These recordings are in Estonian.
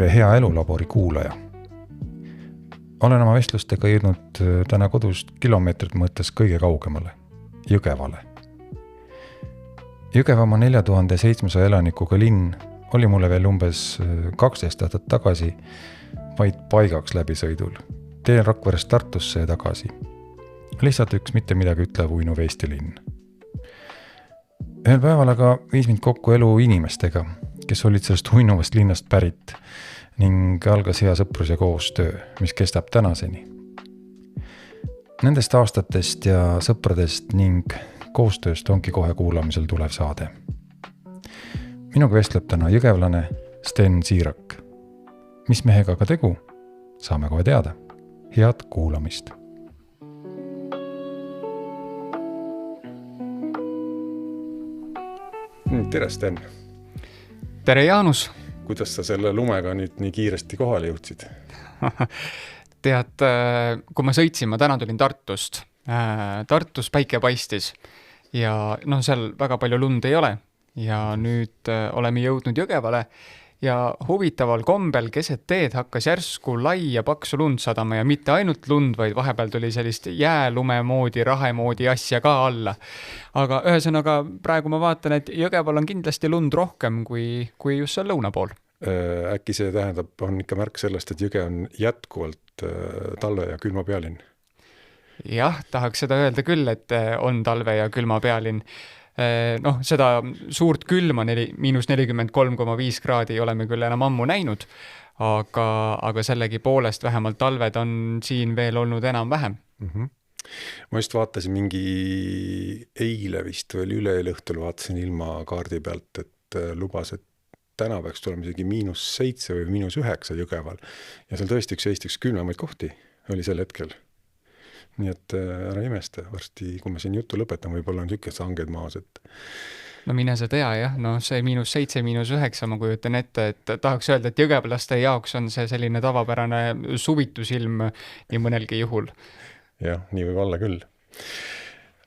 tere hea elulabori kuulaja. Olen oma vestlustega jõudnud täna kodust kilomeetrit mõttes kõige kaugemale, Jõgevale. Jõgevamaa 4700 elanikuga linn oli mulle veel umbes 12 aastat tagasi vaid paigaks läbisõidul. Teel Rakverest Tartusse ja tagasi. Lihtsalt üks mitte midagi ütlev uinuv Eesti linn. Ühel päeval aga viis mind kokku elu inimestega, kes olid sellest uinuvast linnast pärit ning algas hea sõprus ja koostöö, mis kestab tänaseni. Nendest aastatest ja sõpradest ning koostööst ongi kohe kuulamisel tulev saade. Minuga vestleb täna jõgevlane Sten Siirak. Mis mehega ka tegu? Saame kohe teada. Head kuulamist. Tere, Sten. Tere, Jaanus. Kuidas sa selle lumega nüüd nii kiiresti kohale jõudsid? Tead, kui ma sõitsin, ma täna tulin Tartust. Tartus päike paistis ja seal väga palju lund ei ole. Ja nüüd oleme jõudnud Jõgevale ja huvitaval kombel keset teed hakkas järsku lai ja paksu lund sadama ja mitte ainult lund, vaid vahepeal tuli sellist jäälume moodi, rahe moodi asja ka alla. Aga ühesõnaga praegu ma vaatan, et Jõgeval on kindlasti lund rohkem kui just seal lõuna pool. Äkki see tähendab, on ikka märk sellest, et Jõge on jätkuvalt talve ja külma pealinn? Jah, tahaks seda öelda küll, et on talve ja külma pealinn. Seda suurt külma -43,5 kraadi oleme küll enam ammu näinud, aga sellegi poolest vähemalt talved on siin veel olnud enam vähem. Ma just vaatasin mingi eile vist või üleeile õhtul vaatasin ilma kaardi pealt, et lubas, et täna peaks tulema isegi -7 või -9 Jõgeval. Ja seal tõesti üks külmemaid kohti oli sel hetkel. Nii et ära imeste, varsti, kui me siin juttu lõpetan, võib-olla on niisugused sanged maas, et... Mine sa tea, jah. See -7, -9 ma kujutan ette, et tahaks öelda, et jõgevlaste jaoks on see selline tavapärane suvitusilm nii mõnelgi juhul. Jah, nii võib olla küll.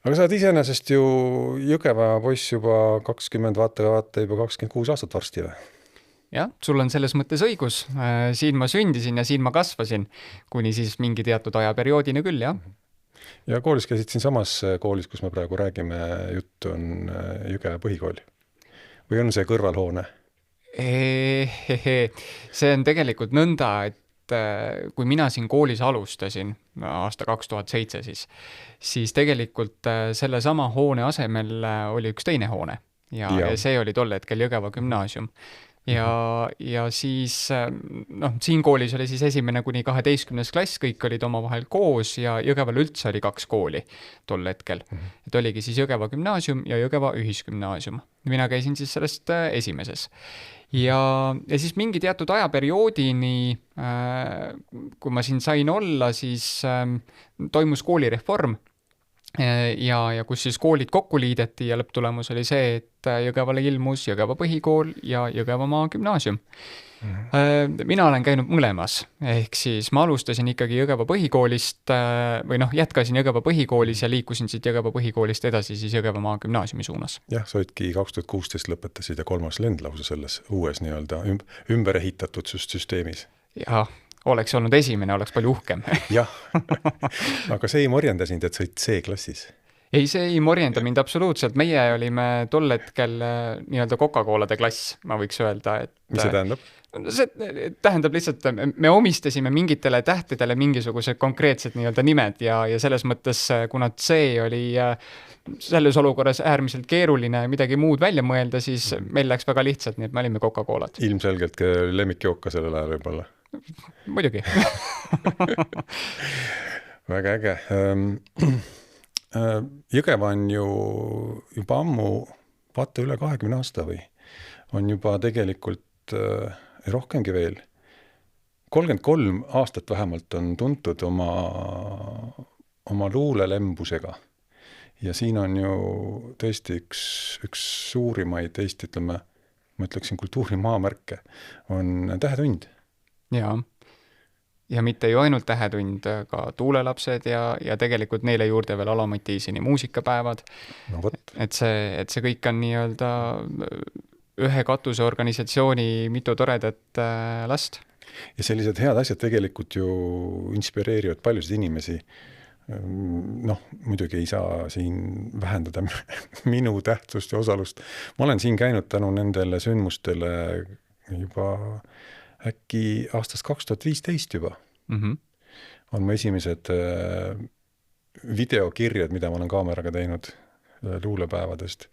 Aga sa oled iseenesest ju Jõgeva poiss juba 20, vaata juba 26 aastat varsti või? Jah, sul on selles mõttes õigus. Siin ma sündisin ja siin ma kasvasin, kuni siis mingi teatud ajaperioodina küll, jah. Ja koolis käisid siin samas koolis, kus me praegu räägime, jutt on Jõgeva põhikool. Või on see kõrvalhoone? See on tegelikult nõnda, et kui mina siin koolis alustasin aasta 2007, siis tegelikult selle sama hoone asemel oli üks teine hoone ja see oli tol hetkel Jõgeva gümnaasium. Ja siis, siin koolis oli siis 1. kuni 12. klass, kõik olid omavahel koos ja Jõgeval üldse oli 2 kooli tol hetkel. Et oligi siis Jõgeva gümnaasium ja Jõgeva ühisgümnaasium. Mina käisin siis sellest esimeses. Ja siis mingi teatud ajaperioodini, kui ma siin sain olla, siis toimus koolireform ja kus siis koolid kokku liideti ja lõpptulemus oli see, et Jõgevale ilmus Jõgeva põhikool ja Jõgevamaa gümnaasium. Mina olen käinud mõlemas, ehk siis ma alustasin ikkagi Jõgeva põhikoolist või jätkasin Jõgeva põhikoolis ja liikusin siit Jõgeva põhikoolist edasi siis Jõgevamaa gümnaasiumi suunas. Jah, sa olidki 2016 lõpetasid ja 3. lendlause selles uues nii-öelda ümber ehitatud süsteemis. Jah, oleks olnud esimene, oleks palju uhkem. Jah, aga see ei morjenda sind, et sa olid C-klassis? Ei, see ei morjenda mind absoluutselt. Meie olime tol hetkel nii-öelda Coca-Colade klass, ma võiks öelda. Et, mis see tähendab? See tähendab lihtsalt, me omistasime mingitele tähtedele mingisugused konkreetsed nii-öelda nimed ja selles mõttes, kuna C oli selles olukorras äärmiselt keeruline midagi muud välja mõelda, siis meil läks väga lihtsalt, nii et me olime Coca-Colad. Ilmselgelt lemmikjooka sellel ajal võib-olla. Muidugi. Väga äge. Jõgeva on ju juba ammu, vaata üle 20 aasta või, on juba tegelikult rohkemgi veel. 33 aastat vähemalt on tuntud oma luulelembusega. Ja siin on ju tõesti üks suurimaid Eesti, ütleme, ma ütleksin kultuurimaamärke, on Tähetund. Jaa. Ja mitte ju ainult Tähetund, ka Tuulelapsed ja tegelikult neile juurde veel Alamatiisini muusikapäevad. No võt. Et see kõik on nii-öelda ühe katuseorganisatsiooni mitu toredat last. Ja sellised head asjad tegelikult ju inspireerivad paljusid inimesi. Noh, muidugi ei saa siin vähendada minu tähtsust ja osalust. Ma olen siin käinud tänu nendele sündmustele juba äkki aastast 2015 juba. On mu esimesed videokirjad, mida ma olen kaameraga teinud luulepäevadest,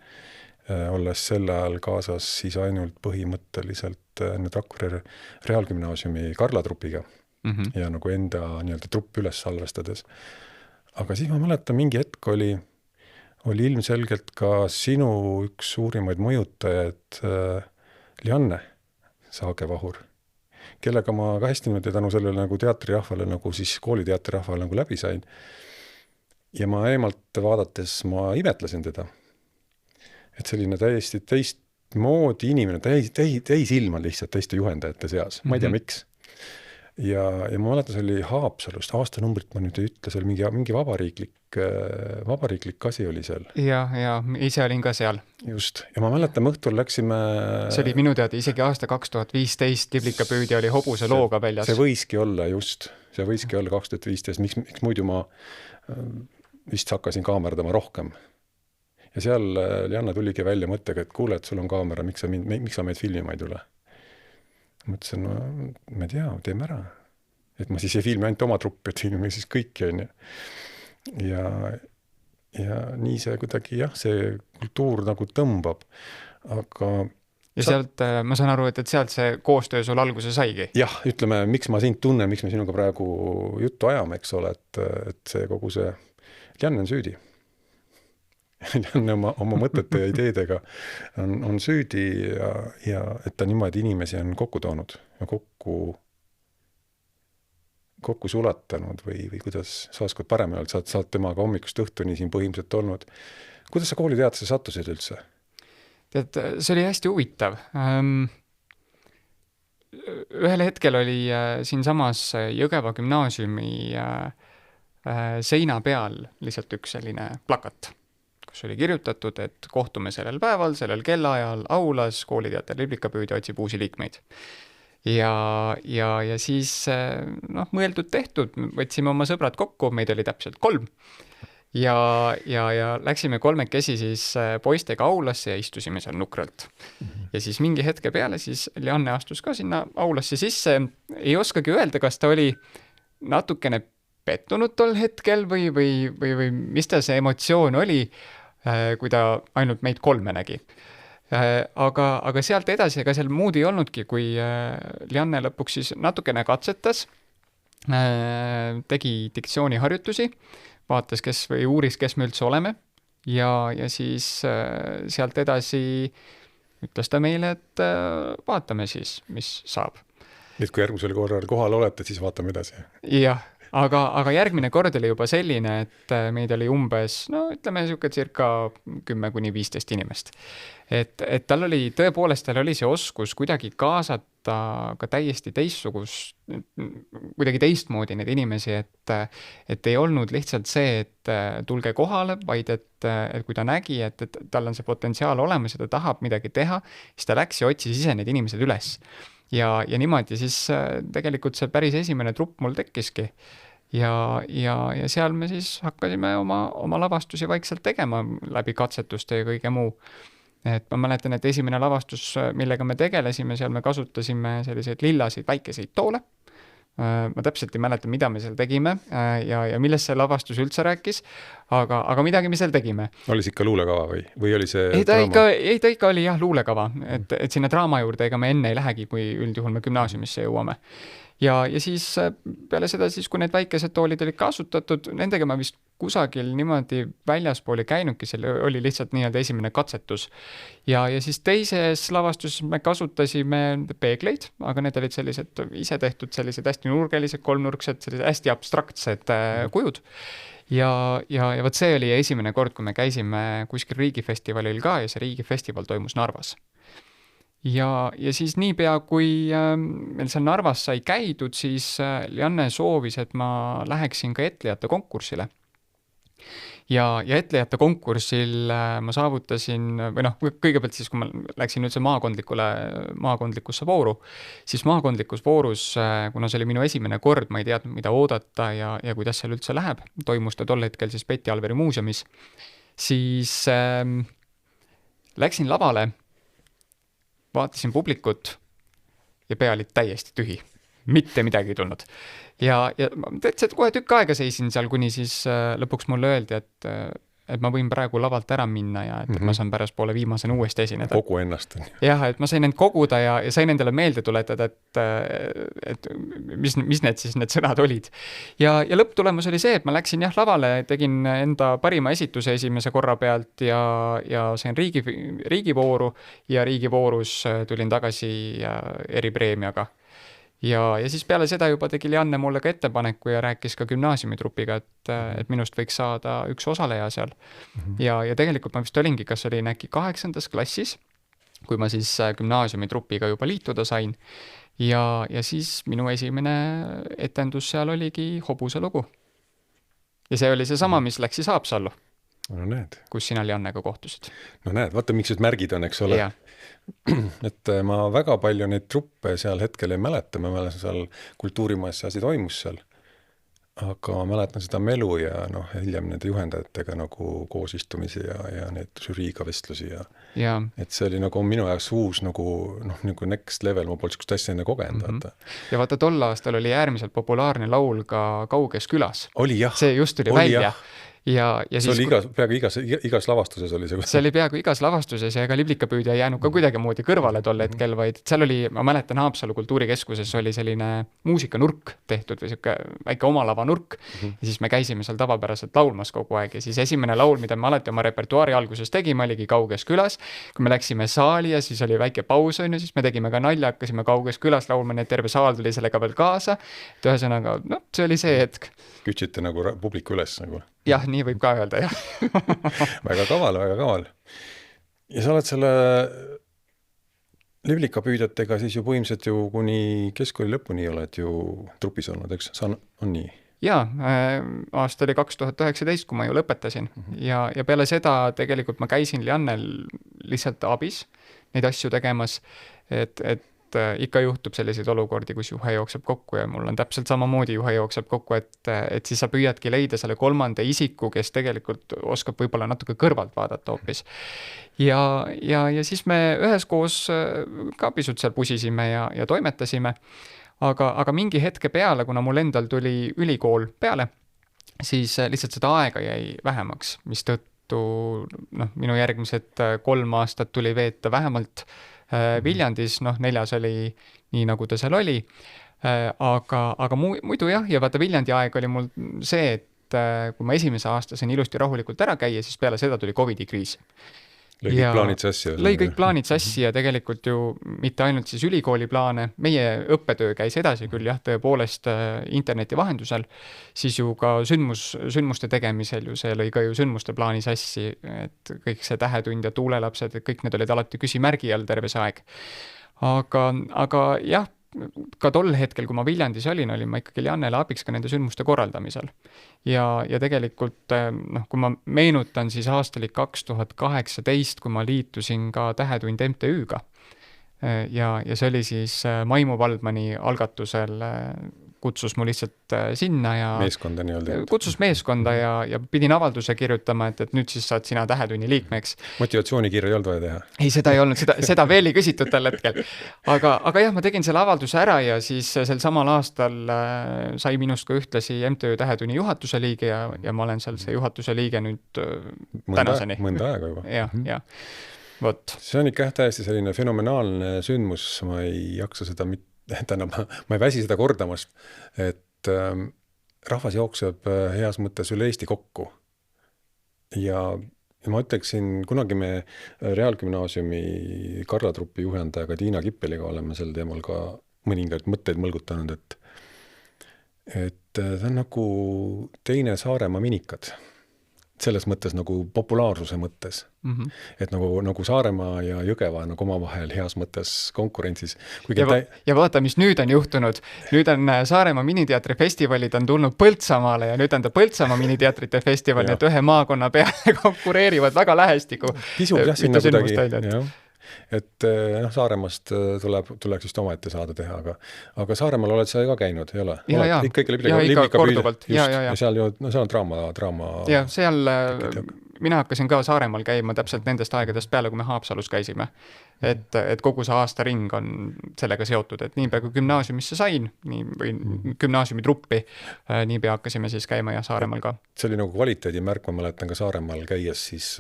olles sel ajal kaasas siis ainult põhimõtteliselt nüüd Rakvere Reaalgümnaasiumi Karla trupiga ja nagu enda nii-öelda trupp üles salvestades. Aga siis ma mäletan, mingi hetk oli ilmselgelt ka sinu üks suurimaid mõjutajaid Lianne Saage-Vahur, kellega ma ka hästi niimoodi tänu sellele nagu teatrirahvale, nagu siis kooliteatrirahvale nagu läbi sain. Ja ma eemalt vaadates ma imetlesin teda. Et selline täiesti teistmoodi inimene, täis ilma lihtsalt teiste juhendajate seas. Ma ei tea, miks. Ja ma mäletan, see oli Haapsalust, aastanumbrit ma nüüd ei ütle, seal mingi vabariiklik asi oli seal. Ja ise olin ka seal. Just. Ja ma mäletan, õhtul läksime... See oli minu teada isegi aasta 2015, Liblikapüüdi oli hobuse looga väljas. See võiski olla, just. See võiski olla 2015. Miks muidu ma vist hakkasin kaamerdama rohkem. Ja seal Lianna tuligi välja mõttega, et kuule, et sul on kaamera, miks sa meid filmima ei tule? Mõtlesin, no ma ei tea, teeme ära. Et ma siis ei filmi ainult oma truppi, et filmi siis kõiki on. Ja nii see kuidagi, see kultuur nagu tõmbab. Aga... Ja sealt, ma saan aru, et sealt see koostöö sul alguse saigi? Jah, ütleme, miks ma sind tunnen, miks me sinuga praegu juttu ajame, eks ole, et see kogu see... Lianne on süüdi. Lianne oma mõtete ja ideedega on süüdi ja et ta niimoodi inimesi on kokku toonud ja kokku sulatanud või kuidas sa oskad parem öelda, saad temaga hommikust õhtuni siin põhimõtteliselt olnud. Kuidas sa kooliteatrisse sattusid üldse? Tead, see oli hästi huvitav. Ühel hetkel oli siin samas Jõgeva gümnaasiumi seina peal lihtsalt üks selline plakat, kus oli kirjutatud, et kohtume sellel päeval, sellel kellaajal aulas, kooliteater Liblikapüüdi otsib uusi liikmeid. Ja siis mõeldud tehtud, võtsime oma sõbrad kokku, meid oli täpselt 3. Ja läksime 3 siis poistega aulasse ja istusime seal nukralt. Ja siis mingi hetke peale siis Lianne astus ka sinna aulasse sisse. Ei oskagi öelda, kas ta oli natukene pettunud tol hetkel või mis ta see emotsioon oli, kui ta ainult meid 3 nägi. Aga sealt edasi, ega seal muud ei olnudki, kui Lianne lõpuks siis natukene katsetas, tegi diktsiooniharjutusi, vaatas, uuris, kes me üldse oleme ja siis sealt edasi ütles ta meile, et vaatame siis, mis saab. Nüüd, kui järgmisel korral kohal olete, siis vaatame edasi. Jah. Aga järgmine kord oli juba selline, et meid oli umbes, ütleme circa 10-15 inimest. Et tal oli see oskus kuidagi kaasata ka täiesti kuidagi teistmoodi neid inimesi, et ei olnud lihtsalt see, et tulge kohale, vaid et kui ta nägi, et tal on see potentsiaal olemas ja ta tahab midagi teha, siis ta läks ja otsis ise need inimesed üles. Ja niimoodi siis tegelikult see päris esimene trupp mul tekkiski. Ja seal me siis hakkasime oma lavastusi vaikselt tegema läbi katsetuste ja kõige muu. Et ma mäletan, et esimene lavastus, millega me tegelesime, seal me kasutasime selliseid lillaseid väikeseid toole. Ma täpselt ei mäleta, mida me seal tegime ja millest see lavastus üldse rääkis, aga midagi me seal tegime. Oli see ikka luulekava või oli see draama? Ta ikka oli luulekava, et sinna draama juurde ega me enne ei lähegi, kui üldjuhul me gümnaasiumisse jõuame. Ja siis peale seda, kui need väikesed toolid olid kasutatud, nendega ma vist kusagil niimoodi väljaspooli käinudki, selle oli lihtsalt nii-öelda esimene katsetus. Ja siis teises lavastuses me kasutasime peegleid, aga need olid sellised ise tehtud, sellised hästi nurgelised, kolmnurksed, sellised hästi abstraktsed kujud. Ja võt see oli esimene kord, kui me käisime kuskil riigifestivalil ka ja see riigifestival toimus Narvas. Ja siis niipea, kui meil seal Narvas sai käidud, siis Lianne soovis, et ma läheksin ka etlejate konkursile. ja etlejate konkursil ma saavutasin, või noh, kõigepealt siis, kui ma läksin üldse maakondlikusse vooru, siis maakondlikus voorus, kuna see oli minu esimene kord, ma ei teadnud, mida oodata ja kuidas seal üldse läheb, toimus ta tol hetkel siis Betty Alberi muuseumis, siis läksin lavale, vaatasin publikut ja pea oli täiesti tühi. Mitte midagi ei tulnud. Ja täitsa kohe tükk aega seisin seal, kuni siis lõpuks mulle öeldi, et ma võin praegu lavalt ära minna ja et ma saan pärast poole viimasena uuesti esineda. Kogu ennast. Jah, et ma sain end koguda ja sain endale meelde tuletada, et mis need siis need sõnad olid. Ja lõpptulemus oli see, et ma läksin lavale, tegin enda parima esituse esimese korra pealt ja sain riigivooru ja riigivoorus tulin tagasi eripreemiaga. Ja siis peale seda juba tegi Lianne mulle ka ettepaneku ja rääkis ka gümnaasiumitrupiga, et minust võiks saada üks osaleja seal. Ja tegelikult ma vist olingi, kas olin äkki 8. klassis, kui ma siis gümnaasiumitrupiga juba liituda sain. Ja siis minu esimene etendus seal oligi Hobuse lugu. Ja see oli seesama, mis läks siis Haapsallu. No näed. Kus sina Liannega kohtusid. No näed, vaata, miks need märgid on, eks ole. Ja. Et ma väga palju neid truppe seal hetkel ei mäleta, ma mäletan seal kultuurimajas see asi toimus seal, aga ma mäletan seda melu ja hiljem nende juhendajatega nagu koosistumisi ja need žüriiga vestlusi ja et see oli nagu minu jaoks uus nagu next level, ma polnud sükust asja enne kogenud. Ja vaata, tol aastal oli äärmiselt populaarne laul ka Kauges külas. Oli jah. See just tuli välja. Ja see siis, oli peaaegu igas lavastuses oli see. See oli peaaegu igas lavastuses ja ega liblikapüüdja ei jäänud ka kuidagi kõrvale tol hetkel, vaid seal oli, ma mäletan, Haapsalu kultuurikeskuses oli selline muusikanurk tehtud või siuke väike omalava nurk ja siis me käisime seal tavapäraselt laulmas kogu aeg ja siis esimene laul, mida me alati oma repertuaari alguses tegime, oligi Kauges külas. Kui me läksime saali ja siis oli väike paus, siis me tegime ka nalja, hakkasime Kauges külas laulma, nii et terve saal tuli sellega veel kaasa. Et ühesõnaga, see oli see hetk. Kütsite nagu publiku üles nagu. Jah, nii võib ka öelda, jah. Väga kaval, väga kaval. Ja sa oled selle liblikapüüdjatega siis ju põhimõtteliselt ju kuni keskkooli lõpuni oled ju trupis olnud, eks? On nii? Jaa, aasta oli 2019, kui ma ju lõpetasin ja peale seda tegelikult ma käisin Liannel lihtsalt abis neid asju tegemas, et ikka juhtub selliseid olukordi, kus juhe jookseb kokku ja mul on täpselt samamoodi juhe jookseb kokku, et siis sa püüadki leida selle kolmanda isiku, kes tegelikult oskab võib-olla natuke kõrvalt vaadata hoopis. Ja siis me üheskoos ka pisut seal pusisime ja toimetasime, aga mingi hetke peale, kuna mul endal tuli ülikool peale, siis lihtsalt seda aega jäi vähemaks, mis tõttu minu järgmised 3 aastat tuli veeta vähemalt Viljandis, 4 oli nii, nagu ta seal oli, aga muidu jah, ja vaata Viljandi aeg oli mul see, et kui ma esimese aasta sain ilusti rahulikult ära käia, siis peale seda tuli COVID-i kriis. Lõi kõik plaanid sassi. Lõi kõik plaanid sassi ja tegelikult ju mitte ainult siis ülikooli plaane, meie õppetöö käis edasi küll jah, tõepoolest interneti vahendusel, siis ju ka sündmuste tegemisel ju see lõi ka ju sündmuste plaani sassi, et kõik see Tähetund ja Tuulelapsed, et kõik need olid alati küsimärgi all terve see aeg. Aga jah, ka tol hetkel, kui ma Viljandis olin ma ikkagi Liannele abiks ka nende sündmuste korraldamisel. Ja tegelikult, kui ma meenutan, siis aasta oli 2018, kui ma liitusin ka Tähetund MTÜ-ga. Ja see oli siis Maimu Valdmani algatusel, kutsus mu lihtsalt sinna ja meeskonda kutsus meeskonda ja pidin avalduse kirjutama, et nüüd siis saad sina Tähetunni liikmeks. Motivatsioonikirja ei olnud vaja teha? Ei, seda ei olnud, seda veel ei küsitud tal hetkel. Aga jah, ma tegin selle avalduse ära ja siis sel samal aastal sai minust ka ühtlasi MTÜ Tähetunni juhatuse liige ja ma olen seal see juhatuse liige nüüd tänaseni. Mõnda aega juba. Ja. Võt. See on ikka täiesti selline fenomenaalne sündmus, ma ei jaksa seda ma ei väsi seda kordamast, et rahvas jookseb heas mõttes üle Eesti kokku. Ja ma ütleksin, kunagi me Reaalgümnaasiumi Karla Trupi juhendajaga Tiina Kippeliga oleme sel teemal ka mõningaid mõtteid mõlgutanud, et see on nagu teine Saaremaa minikad. selles mõttes nagu populaarsuse mõttes. Et nagu Saaremaa ja Jõgeva nagu omavahel heas mõttes konkurentsis. Ja vaata, mis nüüd on juhtunud. Nüüd on Saaremaa miniteatri festivalid on tulnud Põltsamaale ja nüüd on ta Põltsamaa miniteatrite festival, nii et ühe maakonna peale konkureerivad väga lähestikku. Kisub jah sinna kuidagi, et Saaremaast tuleks just omaette saada teha, aga Saaremaal oled sa ka käinud, ei ole? Ikka korduvalt. Ja seal on draama. Ja seal mina hakkasin ka Saaremaal käima täpselt nendest aegadest peale, kui me Haapsalus käisime. Et kogu see aastaring on sellega seotud, et niipea kui gümnaasiumisse sain, või gümnaasiumi truppi, niipea hakkasime siis käima ja Saaremaal ka. See oli nagu kvaliteedimärk, ma mäletan ka Saaremaal käies, siis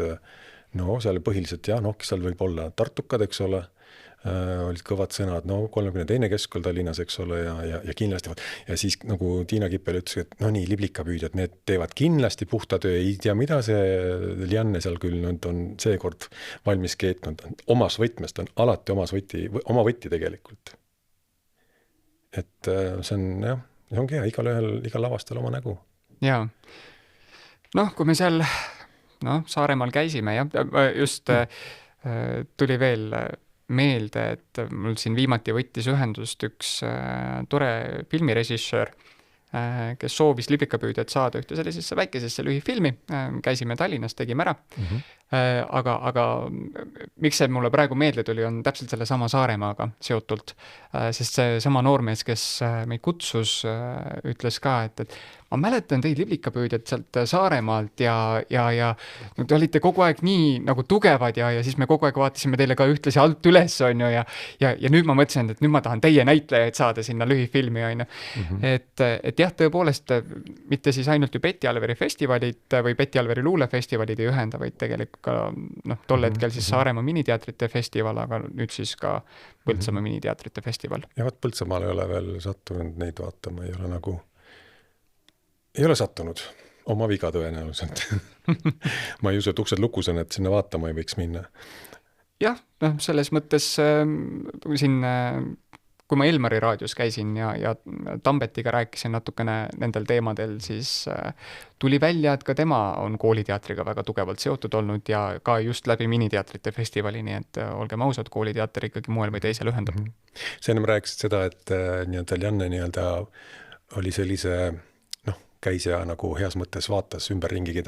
seal põhiliselt kes seal võib olla Tartukad, eks ole, olid kõvad sõnad, 32. keskkool Tallinnas, eks ole, ja kindlasti, ja siis nagu Tiina Kippel ütles, et nii, liblikapüüdjad, need teevad kindlasti puhta töö, ei tea, mida see Lianne seal küll on seekord valmis keetnud, omas võtmest on alati oma võtti tegelikult. Et see ongi hea, igal lavastel oma nägu. Jaa. Kui me seal Saaremaal käisime, just tuli veel meelde, et mul siin viimati võttis ühendust üks tore filmirežissöör, kes soovis liblikapüüdjad saada ühte sellisesse väikesesse lühifilmi, käisime Tallinnas, tegime ära, aga miks see mulle praegu meelde tuli, on täpselt selle sama Saaremaaga seotult, sest see sama noormees, kes meid kutsus, ütles ka, et ma mäletan teid liblikapüüdjad sealt Saaremaalt ja te olite kogu aeg nii nagu tugevad ja siis me kogu aeg vaatasime teile ka ühtlasi alt üles, on ju, ja nüüd ma mõtlesin, et nüüd ma tahan teie näitlejaid saada sinna lühifilmi, on ju. Et jah, tõepoolest, mitte siis ainult ju Betty Alveri festivalid või Betty Alveri luulefestivalid ei ühenda, vaid tegelikult ka tol hetkel siis Saaremaa miniteatrite festival, aga nüüd siis ka Põltsamaa miniteatrite festival. Ja Põltsamaal ei ole veel sattunud neid vaatama, ei ole sattunud. Oma viga tõenäoliselt. Ma ei usu, et uksed lukus on, et sinna vaatama ei võiks minna. Jah, selles mõttes siin, kui ma Elmari raadios käisin ja Tambetiga rääkisin natukene nendel teemadel, siis tuli välja, et ka tema on kooliteatriga väga tugevalt seotud olnud ja ka just läbi miniteatrite festivali, nii et olgem ausad, kooliteater ikkagi moel või teisel ühendab. See ennem rääkisid seda, et Janne oli sellise käis ja nagu heas mõttes vaatas ümberringi,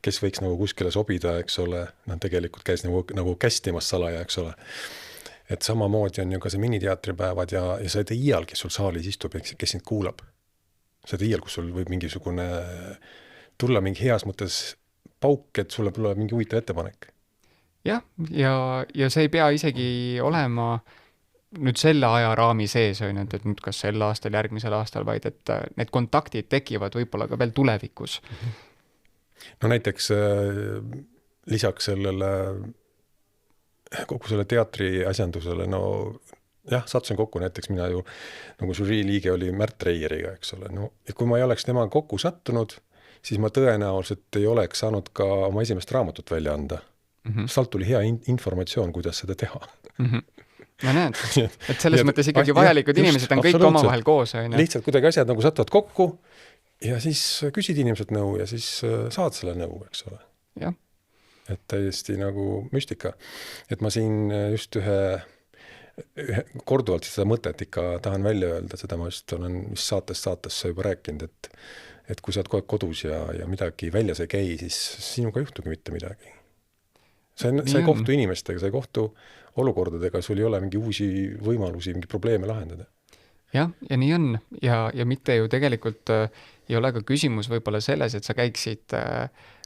kes võiks nagu kuskile sobida, eks ole, tegelikult käis nagu kästimas salaja, eks ole. Et samamoodi on ju ka see miniteatripäevad ja sa ei tea iial, kes sul saalis istub, kes sind kuulab. Sa ei tea iial, kus sul võib mingisugune tulla mingi heas mõttes pauk, et sulle tuleb mingi huvitav ettepanek. Jah, ja see ei pea isegi olema nüüd selle ajaraami sees, et nüüd kas sel aastal, järgmisel aastal, vaid et need kontaktid tekivad võib-olla ka veel tulevikus. Näiteks lisaks sellele kogu selle teatri asjandusele, sattusin kokku, näiteks mina ju nagu žürii liige oli Märt Reieriga, eks ole. Ja kui ma ei oleks temaga kokku sattunud, siis ma tõenäoliselt ei oleks saanud ka oma esimest raamatut välja anda. Sealt tuli hea informatsioon, kuidas seda teha. Ma näed, et selles mõttes ikkagi vajalikud inimesed on kõik omavahel koos. Lihtsalt kuidagi asjad nagu satuvad kokku ja siis küsid inimesed nõu ja siis saad selle nõu, eks ole. Jah. Et täiesti nagu müstika. Et ma siin just ühe korduvalt seda mõtet ikka tahan välja öelda, seda ma just olen saatesse juba rääkinud, et kui sa oled kogu aeg kodus ja midagi väljas ei käi, siis sinuga juhtugi mitte midagi. Sa ei kohtu inimestega, sa ei kohtu olukordadega, sul ei ole mingi uusi võimalusi, mingi probleeme lahendada. Jah, ja nii on. Ja mitte ju tegelikult ei ole ka küsimus võib-olla selles, et sa käiksid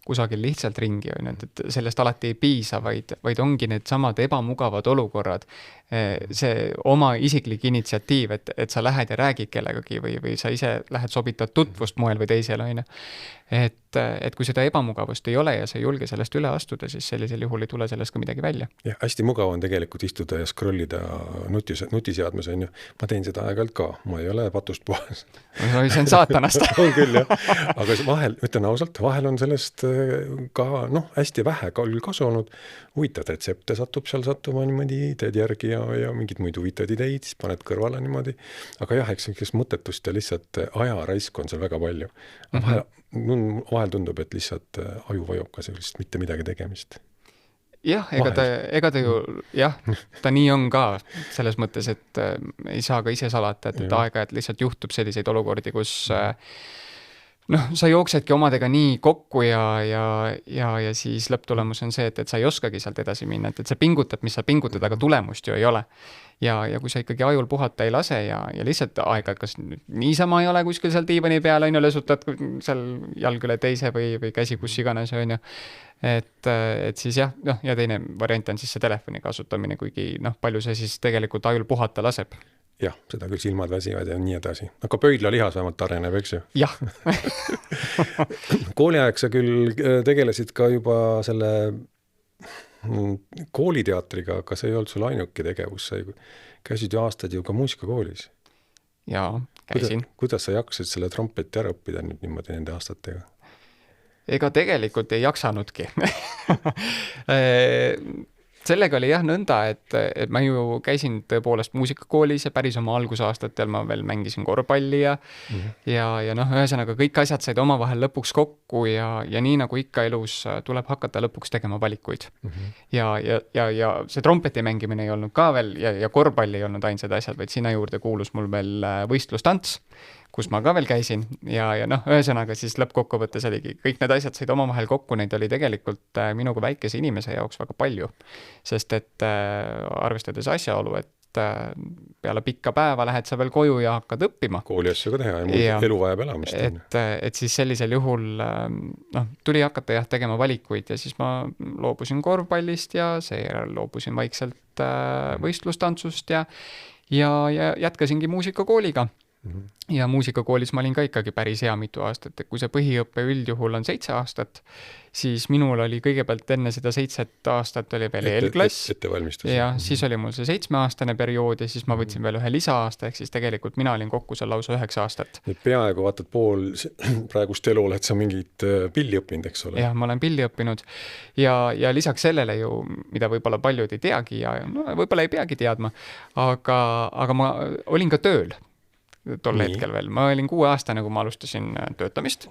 kusagil lihtsalt ringi, et sellest alati ei piisa, vaid ongi need samad ebamugavad olukorrad. See oma isiklik initsiatiiv, et sa lähed ja räägid kellegagi või sa ise lähed sobitad tutvust moel või teisel, et kui seda ebamugavust ei ole ja sa ei julge sellest üle astuda, siis sellisel juhul ei tule sellest ka midagi välja. Jah, hästi mugav on tegelikult istuda ja scrollida nutiseadmes, on ju. Ma teen seda aeg-ajalt ka, ma ei ole patust puhas. See on saatanast. On küll, jah. Aga vahel, ütlen ausalt, vahel on sellest ka hästi vähe küll kasunud, huvitavad retsepte satub seal sattuma niimoodi ideed järgi ja mingeid muid huvitavaid ideid, siis paned kõrvale niimoodi. Aga jah, eks mõttetust ja lihtsalt ajaraisk on seal väga palju. Vahel tundub, et lihtsalt aju vajub ka sellist mitte midagi tegemist. Jah, ega ta ju, jah, ta nii on ka selles mõttes, et ei saa ka ise salata, et aega, et lihtsalt juhtub selliseid olukordi, kus sa jooksedki omadega nii kokku ja siis lõpptulemus on see, et sa ei oskagi sealt edasi minna, et sa pingutad, mis sa pingutad, aga tulemust ju ei ole. Ja kui sa ikkagi ajul puhata ei lase ja lihtsalt aega, kas niisama ei ole kuskil seal diivani peal, on ju, lõsutad seal jalg üle teise või käsi kus iganes, on ju. Et siis jah, ja teine variant on siis see telefoni kasutamine, kuigi palju see siis tegelikult ajul puhata laseb. Jah, seda küll silmad väsivad ja nii edasi. Aga pöidlalihas vähemalt areneb, eks ju? Jah. Kooliaeg sa küll tegelesid ka juba selle kooliteatriga, aga see ei olnud sul ainuke tegevus. Sa käisid ju aastaid ju ka muusikakoolis. Jaa, käisin. Kuidas sa jaksid selle trompeti ära õppida nüüd niimoodi nende aastatega? Ega tegelikult ei jaksanudki. Sellega oli jah nõnda, et ma ju käisin tõepoolest muusikakoolis ja päris oma algusaastatel ma veel mängisin korvpalli ja ühesõnaga kõik asjad said omavahel lõpuks kokku ja nii nagu ikka elus tuleb hakata lõpuks tegema valikuid. Ja see trompeti mängimine ei olnud ka veel ja korvpalli ei olnud ainsad asjad, vaid sinna juurde kuulus mul veel võistlustants, kus ma ka veel käisin ja ühesõnaga siis lõppkokkuvõttes oligi, kõik need asjad said omavahel kokku, neid oli tegelikult minuga väikese inimese jaoks väga palju, sest et arvestades asjaolu, et peale pikka päeva lähed sa veel koju ja hakkad õppima. Kooli asju ka teha ja muud elu vajab elamist. Et siis sellisel juhul tuli hakata tegema valikuid ja siis ma loobusin korvpallist ja seejärel loobusin vaikselt võistlustantsust ja jätkasingi muusikakooliga. Ja muusikakoolis ma olin ka ikkagi päris hea mitu aastat, et kui see põhiõppe üldjuhul on 7 aastat, siis minul oli kõigepealt enne seda 7 aastat oli veel eelklass. Ja siis oli mul see 7-aastane periood ja siis ma võtsin veel ühe lisaaasta, ehk siis tegelikult mina olin kokku seal lausa 9 aastat. Peaaegu vaatad pool praegust elu oled sa mingit pilli õppinud, eks ole? Jah, ma olen pilli õppinud ja lisaks sellele ju, mida võib-olla paljud ei teagi ja võib-olla ei peagi teadma, aga ma olin ka tööl tol hetkel veel. Ma olin 6-aastane, kui ma alustasin töötamist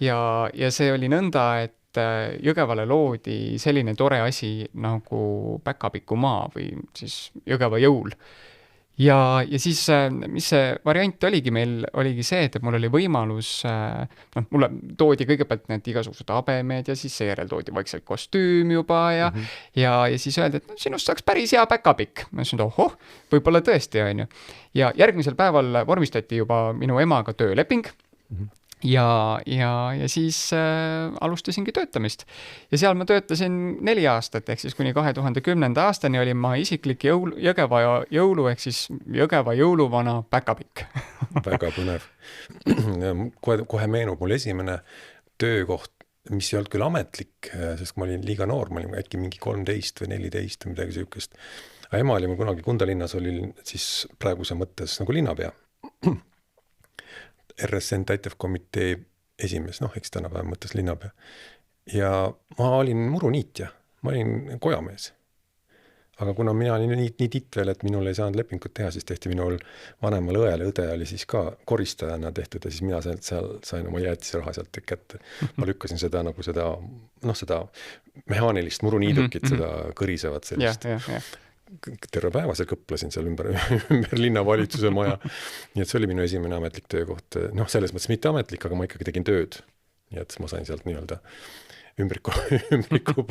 ja see oli nõnda, et Jõgevale loodi selline tore asi nagu Päkapiku maa või siis Jõgeva jõul. Ja siis, mis see variant oligi meil, oligi see, et mul oli võimalus, mulle toodi kõigepealt need igasugused habemed ja siis seejärel toodi vaikselt kostüüm juba ja siis öeldi, et sinust saaks päris hea päkapikk. Ma ütlesin, et võib-olla tõesti on ju. Ja järgmisel päeval vormistati juba minu emaga tööleping ja siis alustasingi töötamist. Ja seal ma töötasin 4 aastat, ehk siis kuni 2010. aastani olin ma isiklik Jõgeva jõulu, ehk siis Jõgeva jõuluvana päkapikk. Väga põnev. Kohe meenub mul esimene töökoht, mis ei olnud küll ametlik, sest ma olin liiga noor, ma olin äkki mingi 13 või 14 või midagi sihukest. Aga ema oli mul kunagi Kunda linnas, oli siis praeguse mõttes nagu linnapea. RSN täitevkomitee esimees, eks tänapäeva mõttes linnapea. Ja ma olin muruniitja, ma olin kojamees. Aga kuna mina olin nii titt veel, et minul ei saanud lepingut teha, siis tehti minul vanemal õele, õde oli siis ka koristajana tehtud ja siis mina seal sain oma jäätisraha sealt kätte. Ma lükkasin seda nagu seda mehaanilist muruniidukit, seda kõrisevat sellist. Terve päeva seal kõplasin seal ümber linnavalitsuse maja. Nii et see oli minu esimene ametlik töökoht. Selles mõttes mitte ametlik, aga ma ikkagi tegin tööd. Nii et ma sain sealt nii-öelda ümbriku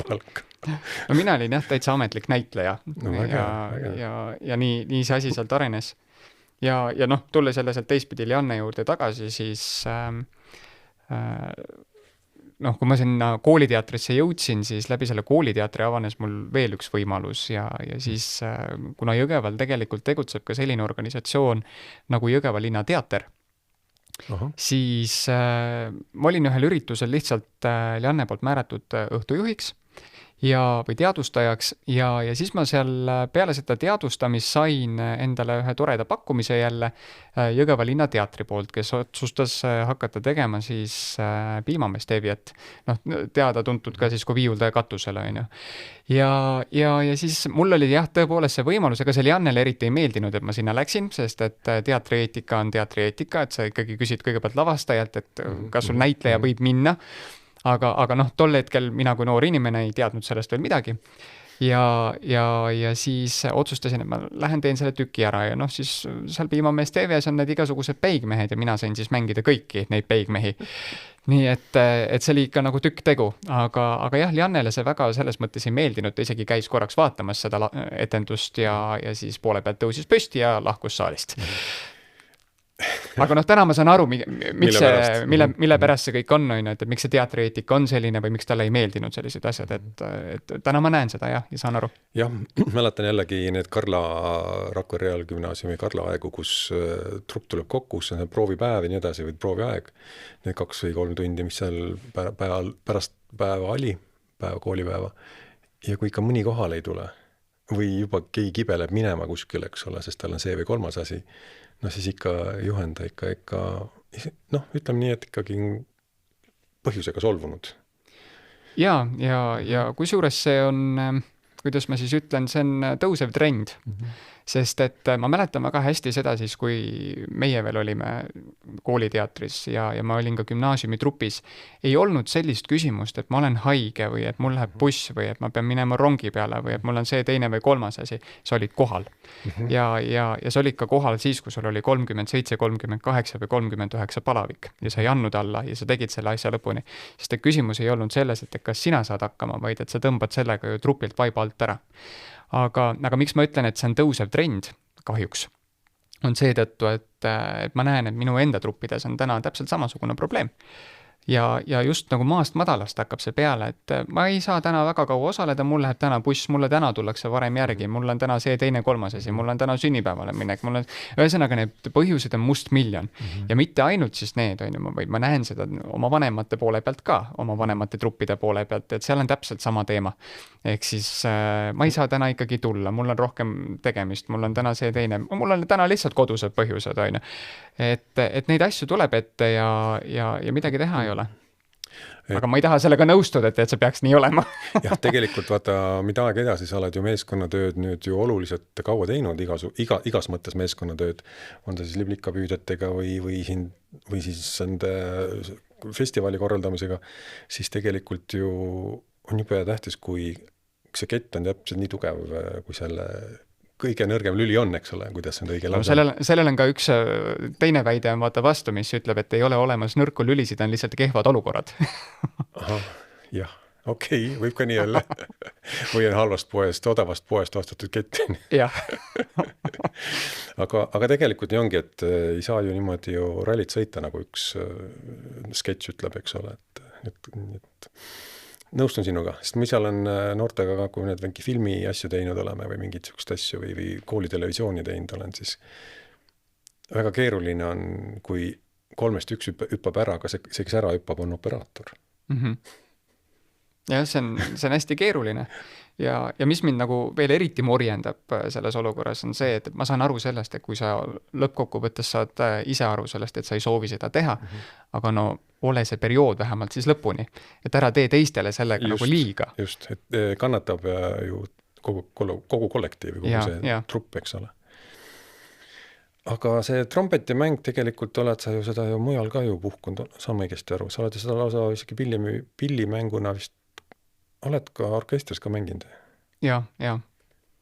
palka. No mina olin täitsa ametlik näitleja ja nii see asi sealt arenes. Ja tulles jälle sealt teistpidi Lianne juurde tagasi, siis kui ma sinna kooliteatrisse jõudsin, siis läbi selle kooliteatri avanes mul veel üks võimalus ja siis kuna Jõgeval tegelikult tegutseb ka selline organisatsioon nagu Jõgeva linna teater, siis ma olin ühel üritusel lihtsalt Lianne poolt määratud õhtujuhiks või teadvustajaks ja siis ma seal peale seda teadvustamist sain endale ühe toreda pakkumise jälle Jõgeva linnateatri poolt, kes otsustas hakata tegema siis Piimameest Eviat, noh, teada-tuntud ka siis kui Viiuldaja katusele, on ju. Ja siis mul oli jah, tõepoolest see võimalus, ega see Liannele eriti ei meeldinud, et ma sinna läksin, sest et teatrieetika on teatrieetika, et sa ikkagi küsid kõigepealt lavastajalt, et kas sul näitleja võib minna, aga noh, tol hetkel mina kui noor inimene ei teadnud sellest veel midagi. Ja siis otsustasin, et ma lähen teen selle tüki ära ja noh, siis seal Piimameest TVs on need igasugused peigmehed ja mina sain siis mängida kõiki neid peigmehi. Nii et see oli ikka nagu tükk tegu, aga jah, Liannele see väga selles mõttes ei meeldinud, ta isegi käis korraks vaatamas seda etendust ja siis poole pealt tõusis püsti ja lahkus saalist. Aga noh, täna ma saan aru, mille pärast see kõik on, et miks see teatrieetika on selline või miks talle ei meeldinud sellised asjad, et täna ma näen seda ja saan aru. Jah, mäletan jällegi need Karla Rakvere Reaalgümnaasiumi Karla aegu, kus trupp tuleb kokku, kus on proovipäev ja nii edasi või prooviaeg, need 2 või 3 tundi, mis seal pärast päeva oli, koolipäeva, ja kui ikka mõni kohal ei tule või juba keegi kibeleb minema kuskil, eks ole, sest tal on see või 3. asi, no siis ikka juhenda ikka noh, ütleme nii, et ikkagi põhjusega solvunud. Ja kusjuures see on, kuidas ma siis ütlen, see on tõusev trend, sest et ma mäletan väga hästi seda siis, kui meie veel olime kooliteatris ja ma olin ka gümnaasiumi trupis, ei olnud sellist küsimust, et ma olen haige või et mul läheb buss või et ma pean minema rongi peale või et mul on see 2. või 3. asi, sa olid kohal. Ja sa olid ka kohal siis, kui sul oli 37, 38 või 39 palavik ja sa ei andnud alla ja sa tegid selle asja lõpuni. Sest et küsimus ei olnud selles, et kas sina saad hakkama, vaid et sa tõmbad sellega ju trupilt vaiba alt ära. Aga miks ma ütlen, et see on tõusev trend, kahjuks, on seetõttu, et ma näen, et minu enda truppides on täna täpselt samasugune probleem. Ja just nagu maast madalast hakkab see peale, et ma ei saa täna väga kaua osaleda, mul läheb täna buss, mulle täna tullakse varem järgi, mul on täna see 2., 3. asi, mul on täna sünnipäevale minek, ühesõnaga need põhjused on mustmiljon. Ja mitte ainult siis need, vaid ma näen seda oma vanemate poole pealt ka, oma vanemate truppide poole pealt, et seal on täpselt sama teema. Ehk siis ma ei saa täna ikkagi tulla, mul on rohkem tegemist, mul on täna see 2., mul on täna lihtsalt kodused põhjused, on ju. Et neid asju tuleb ette ja midagi teha ei ole. Aga ma ei taha sellega nõustuda, et see peaks nii olema. Jah, tegelikult vaata, mida aeg edasi, sa oled ju meeskonnatööd nüüd ju oluliselt kaua teinud, igas mõttes meeskonnatööd, on ta siis liblikapüüdjatega või siis nende festivali korraldamisega, siis tegelikult ju on jube tähtis, kui see kett on täpselt nii tugev, kui selle kõige nõrgem lüli on, eks ole, kuidas on õige lausa. Sellel on ka üks teine väide on vaata vastu, mis ütleb, et ei ole olemas nõrku lülisid, on lihtsalt kehvad olukorrad. Aha, jah, okei, võib ka nii olla. Või on odavast poest ostetud ketti. Jah. aga tegelikult nii ongi, et ei saa ju niimoodi ju rallit sõita, nagu üks sketš ütleb, eks ole, et nõustun sinuga, sest me seal on noortega ka, kui need mingi filmi asju teinud oleme või mingid sihukest asju või koolitelevisiooni teinud olen, siis väga keeruline on, kui 3 üks hüppab ära, aga see, kes ära hüppab, on operaator. Ja see on hästi keeruline. Ja mis mind nagu veel eriti morjendab selles olukorras on see, et ma saan aru sellest, et kui sa lõppkokkuvõttes saad ise aru sellest, et sa ei soovi seda teha, aga no ole see periood vähemalt siis lõpuni, et ära tee teistele sellega nagu liiga. Just, et kannatab ju kogu kollektiivi, kogu see trupp, eks ole. Aga see trompetimäng tegelikult oled sa ju seda ju mujal ka ju puhkunud, saan ma õigesti aru, sa oled seda lausa isegi pillimänguna vist oled ka orkestris ka mänginud? Ja.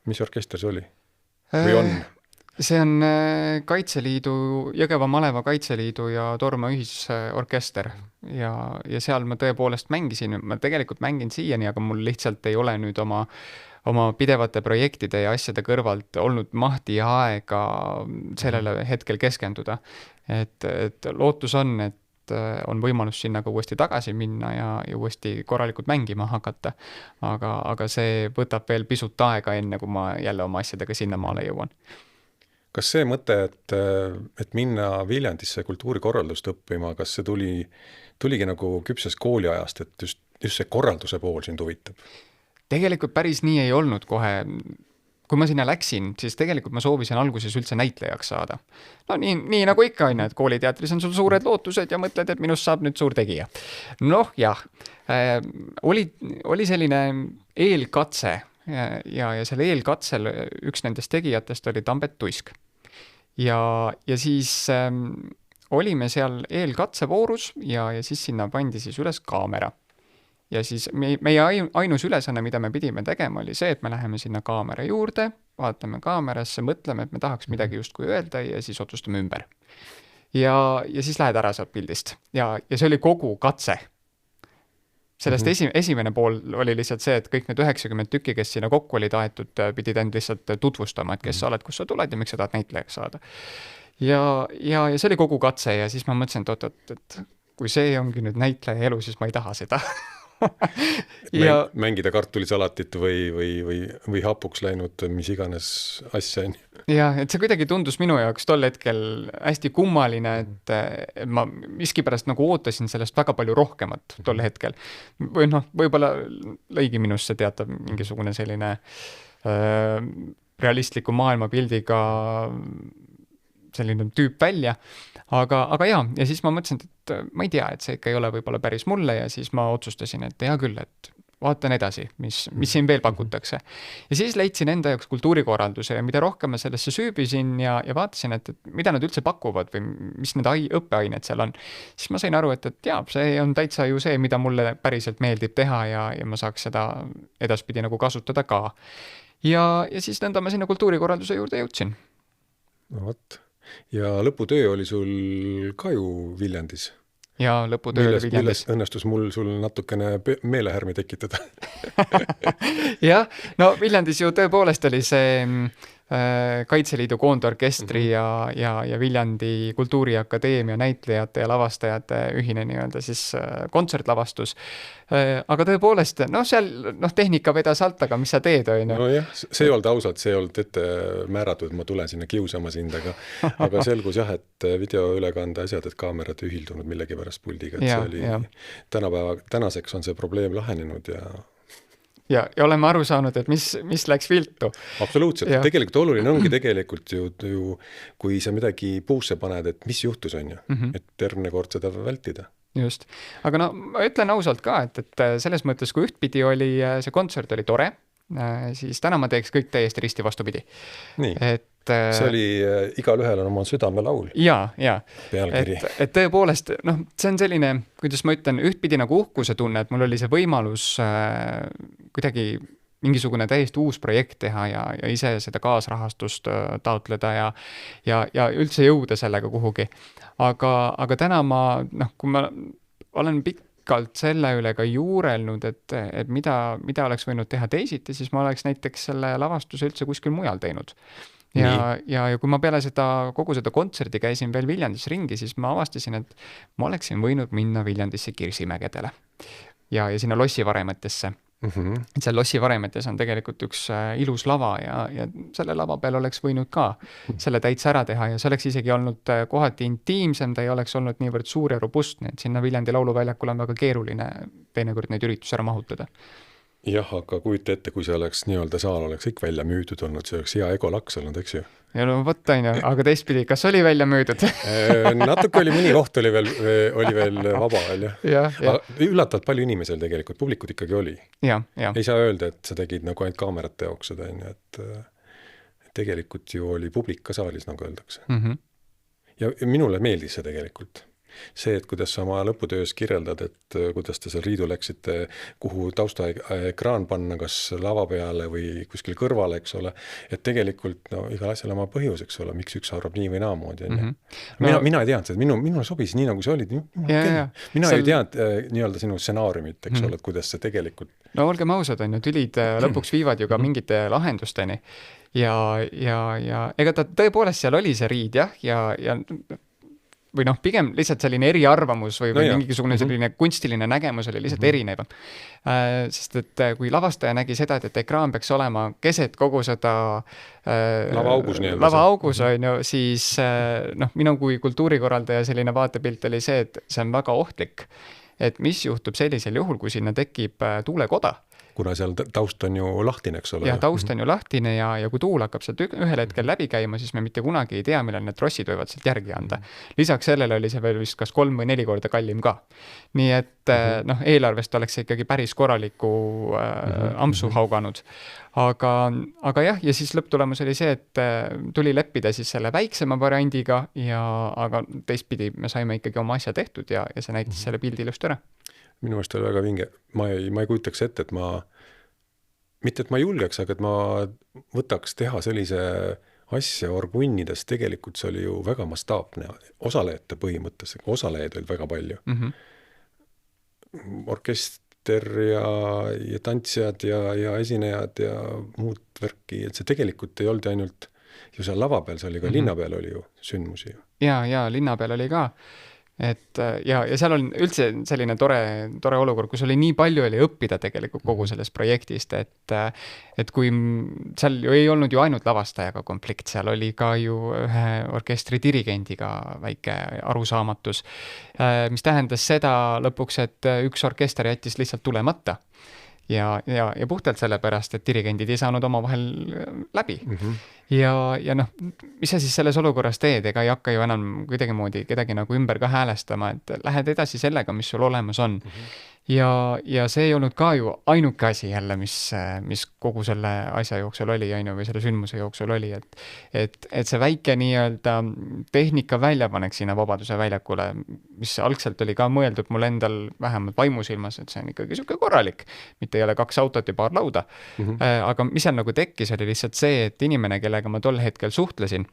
Mis orkester see oli? Või on? See on Kaitseliidu, Jõgeva Maleva Kaitseliidu ja Torma ühisorkester ja seal ma tõepoolest mängisin, ma tegelikult mängin siiani, aga mul lihtsalt ei ole nüüd oma pidevate projektide ja asjade kõrvalt olnud mahti ja aega sellele hetkel keskenduda. Et lootus on, et on võimalus sinna ka uuesti tagasi minna ja uuesti korralikult mängima hakata. Aga see võtab veel pisut aega enne, kui ma jälle oma asjadega sinna maale jõuan. Kas see mõte, et minna Viljandisse kultuurikorraldust õppima, kas see tuligi nagu küpses kooliajast, et just see korralduse pool sind huvitab? tegelikult päris nii ei olnud kohe. Kui ma sinna läksin, siis tegelikult ma soovisin alguses üldse näitlejaks saada. No nii nagu ikka on, et kooliteatris on sul suured lootused ja mõtled, et minust saab nüüd suur tegija. Noh jah, oli selline eelkatse ja selle eelkatsel üks nendest tegijatest oli Tambet Tuisk. Ja siis olime seal eelkatsevoorus ja siis sinna pandi siis üles kaamera. Ja siis meie ainus ülesanne, mida me pidime tegema, oli see, et me läheme sinna kaamera juurde, vaatame kaamerasse, mõtleme, et me tahaks midagi justkui öelda ja siis otsustame ümber. Ja siis lähed ära sealt pildist. Ja see oli kogu katse. Sellest esimene pool oli lihtsalt see, et kõik need 90 tükki, kes sinna kokku oli taetud, pidid end lihtsalt tutvustama, et kes sa oled, kus sa tuled ja miks sa tahad näitlejaks saada. Ja see oli kogu katse ja siis ma mõtlesin, et kui see ongi nüüd näitleja elu, siis ma ei taha seda. Mängida kartulisalatit või hapuks läinud mis iganes asja. Ja, et see kuidagi tundus minu jaoks tol hetkel hästi kummaline, et ma miskipärast nagu ootasin sellest väga palju rohkemat tol hetkel. Või võib-olla lõigi minusse teatav mingisugune selline realistliku maailmapildiga selline tüüp välja, aga jaa, ja siis ma mõtlesin, et ma ei tea, et see ikka ei ole võib-olla päris mulle ja siis ma otsustasin, et hea küll, et vaatan edasi, mis siin veel pakutakse. Ja siis leidsin enda jaoks kultuurikorralduse ja mida rohkem ma sellesse süübisin ja vaatasin, et mida nad üldse pakuvad või mis need õppeained seal on, siis ma sain aru, et jaa, see on täitsa ju see, mida mulle päriselt meeldib teha ja ma saaks seda edaspidi nagu kasutada ka. Ja siis nõnda ma sinna kultuurikorralduse juurde jõudsin. No võt. Ja lõputöö oli sul ka ju Viljandis. Ja lõputöö oli Viljandis. Millest õnnestus mul sul natukene meelehärmi tekitada? Jah, no Viljandis ju tõepoolest oli see Kaitseliidu koondorkestri ja Viljandi Kultuuriakadeemia näitlejate ja lavastajate ühine nii-öelda siis kontsertlavastus. Aga tõepoolest, seal tehnika vedas alt, aga mis sa teed? No jah, see ei olnud ausalt, see ei olnud ette määratud, ma tulen sinna kiusama sind, aga selgus jah, et videoülekande asjad, et kaamerad ühildunud millegi pärast puldiga, et see oli tänaseks on see probleem lahenenud ja oleme aru saanud, et mis läks viltu. Absoluutselt. Ja. Tegelikult oluline ongi tegelikult ju, kui sa midagi puusse paned, et mis juhtus on ju, et järgmine kord seda vältida. Just. Aga ma ütlen ausalt ka, et selles mõttes, kui ühtpidi oli, see kontsert oli tore, siis täna ma teeks kõik täiesti risti vastupidi. Nii. See oli igalühel on oma südamelaul. Ja. Pealkiri. Et tõepoolest, see on selline, kuidas ma ütlen, ühtpidi nagu uhkuse tunne, et mul oli see võimalus kuidagi mingisugune täiesti uus projekt teha ja ise seda kaasrahastust taotleda ja üldse jõuda sellega kuhugi. Aga täna kui ma olen pikalt selle üle ka juurelnud, et mida oleks võinud teha teisiti, siis ma oleks näiteks selle lavastuse üldse kuskil mujal teinud. Ja kui ma peale kogu seda kontserdi käisin veel Viljandis ringi, siis ma avastasin, et ma oleksin võinud minna Viljandisse Kirsimägedele ja sinna Lossivaremetesse. Seal Lossivaremetes on tegelikult üks ilus lava ja selle lava peal oleks võinud ka selle täitsa ära teha ja see oleks isegi olnud kohati intiimsem, ta ei oleks olnud niivõrd suur ja robustne, et sinna Viljandi lauluväljakul on väga keeruline teinekord neid üritusi ära mahutada. Jah, aga kujute ette, kui see oleks nii-öelda saal oleks kõik välja müüdud olnud, see oleks hea egolaks olnud, eks ju? Ja võtta on ju, aga teistpidi, kas oli välja müüdud? Natuke oli, mõni koht oli veel vaba veel, jah. Üllatavalt palju inimesel tegelikult, publikud ikkagi oli. Ja. Ei saa öelda, et sa tegid nagu ainult kaamerate jaoks seda, et tegelikult ju oli publik ka saalis, nagu öeldakse. Ja minule meeldis see tegelikult. See, et kuidas sa oma lõputöös kirjeldad, et kuidas te seal riidu läksite, kuhu taustaekraan panna, kas lava peale või kuskil kõrvale, eks ole, et tegelikult igal asjal oma põhjus, eks ole, miks üks arvab nii või naamoodi. Mina ei teadnud seda, minule sobis nii, nagu see oli. Mina ei teadnud nii-öelda sinu stsenaariumit, eks ole, et kuidas see tegelikult... No olgem ausad, on ju, tülid lõpuks viivad ju ka mingite lahendusteni ja ega ta tõepoolest seal oli see riid, ja või pigem lihtsalt selline eriarvamus või mingisugune selline kunstiline nägemus oli lihtsalt erinev. Sest et kui lavastaja nägi seda, et ekraan peaks olema keset kogu seda lavaaugus on ju, siis minu kui kultuurikorraldaja selline vaatepilt oli see, et see on väga ohtlik. Et mis juhtub sellisel juhul, kui sinna tekib tuulekoda kuna seal taust on ju lahtine, eks ole. Ja taust on ju lahtine ja kui tuul hakkab sealt ühel hetkel läbi käima, siis me mitte kunagi ei tea, millal need trossid võivad sealt järgi anda. Lisaks sellele oli see veel vist kas 3 või 4 korda kallim ka. Nii et eelarvest oleks see ikkagi päris korraliku ampsu hauganud. Aga jah, ja siis lõpptulemus oli see, et tuli leppida siis selle väiksema variandiga, aga teistpidi me saime ikkagi oma asja tehtud ja see näitas selle pildi ilusti ära. Minu meelest oli väga vinge. Ma ei kujutaks ette, mitte et ma julgeks, aga et ma võtaks teha sellise asja orgunnides. Tegelikult see oli ju väga mastaapne osalejate põhimõttes. Osalejaid oli väga palju. Orkester ja tantsijad ja esinejad ja muud värki. Et see tegelikult ei olnud ainult ju seal lava peal, see oli ka linna peal oli ju sündmusi. Ja linna peal oli ka. Et ja seal on üldse selline tore olukord, kus oli nii palju oli õppida tegelikult kogu sellest projektist, et kui seal ju ei olnud ju ainult lavastajaga konflikt, seal oli ka ju ühe orkestri dirigendiga väike arusaamatus, mis tähendas seda lõpuks, et üks orkester jättis lihtsalt tulemata. Ja puhtalt sellepärast, et dirigendid ei saanud oma vahel läbi. Ja mis sa siis selles olukorras teed, ega ei hakka ju enam kuidagi kedagi nagu ümber ka häälestama, et lähed edasi sellega, mis sul olemas on. Ja see ei olnud ka ju ainuke asi jälle, mis kogu selle asja jooksul oli, või selle sündmuse jooksul oli, et see väike nii-öelda tehnika väljapanek sinna Vabaduse väljakule, mis algselt oli ka mõeldud mul endal vähemalt vaimusilmas, et see on ikkagi siuke korralik, mitte ei ole 2 autot ja paar lauda. Aga mis seal nagu tekkis, oli lihtsalt see, et inimene, kellega ma tol hetkel suhtlesin,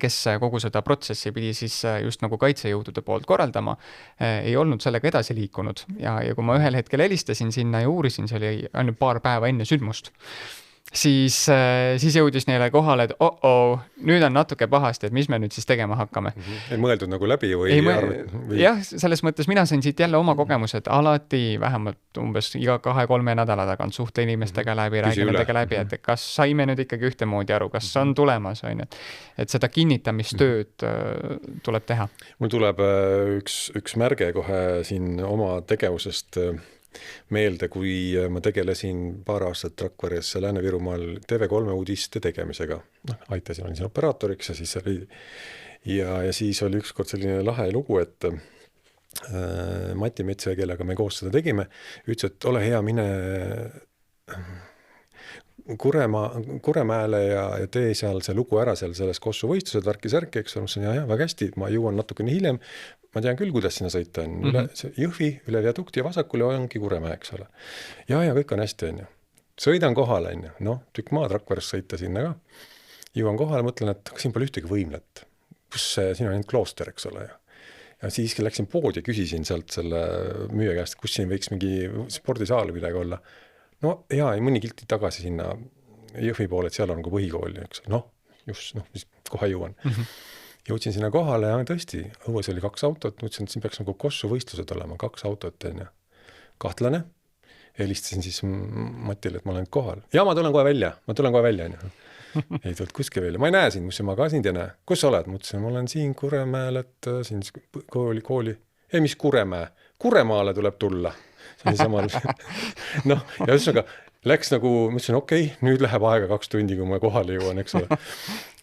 kes kogu seda protsessi pidi siis just nagu kaitsejõudude poolt korraldama, ei olnud sellega edasi liikunud. Ja kui ma ühel hetkel helistasin sinna ja uurisin, see oli ainult paar päeva enne sündmust, siis jõudis neile kohale, et nüüd on natuke pahasti, et mis me nüüd siis tegema hakkame. Ei mõeldud nagu läbi või? Jah, selles mõttes mina sain siit jälle oma kogemused alati vähemalt umbes iga 2-3 nädala tagant suhtle inimestega läbi, räägi nendega läbi, et kas saime nüüd ikkagi ühtemoodi aru, kas on tulemas, et seda kinnitamistööd tuleb teha. Mul tuleb üks märge kohe siin oma tegevusest meelde, kui ma tegelesin paar aastat Rakveres Lääne-Virumaal TV3 uudiste tegemisega. Aitasin, olin siin operaatoriks ja siis oli ükskord selline lahe lugu, et Mati Metsvee, kellega me koos seda tegime, ütles, et ole hea, mine Kuremäele ja tee seal see lugu ära seal selles Kossu võistlused, värki-särki, eks on, ja väga hästi, ma jõuan natukene hiljem, ma tean küll, kuidas sinna sõita on. Jõhvi, üle viadukti ja vasakule ongi Kuremäe, eks ole. Ja kõik on hästi, on ju. Sõidan kohale, on ju. Tükk maad Rakveres sõita sinna ka. Jõuan kohale, mõtlen, et siin pole ühtegi võimlet. Kus siin on ainult klooster, eks ole. Ja siis läksin poodi ja küsisin sealt selle müüja käest, kus siin võiks mingi spordisaal midagi olla. Ei mõni kilti tagasi sinna Jõhvi poole, et seal on nagu põhikool. Just, kohe jõuan. Jõudsin sinna kohale ja tõesti, õues oli 2 autot, mõtlesin, et siin peaks nagu Kossu võistlused olema, 2 autot, on ju. Kahtlane. Helistasin siis Matile, et ma olen kohal. Ja ma tulen kohe välja, on ju. Ei tulnud kuskil välja. Ma ei näe sind, ma ka sind ei näe. Kus sa oled? Mõtlesin, ma olen siin Kuremäel, et siin kooli. Ei, mis Kuremäe? Kuremaale tuleb tulla. See on samal. Ja ühesõnaga läks nagu, mõtlesin, okei, nüüd läheb aega 2 tundi, kui ma kohale jõuan, eks ole.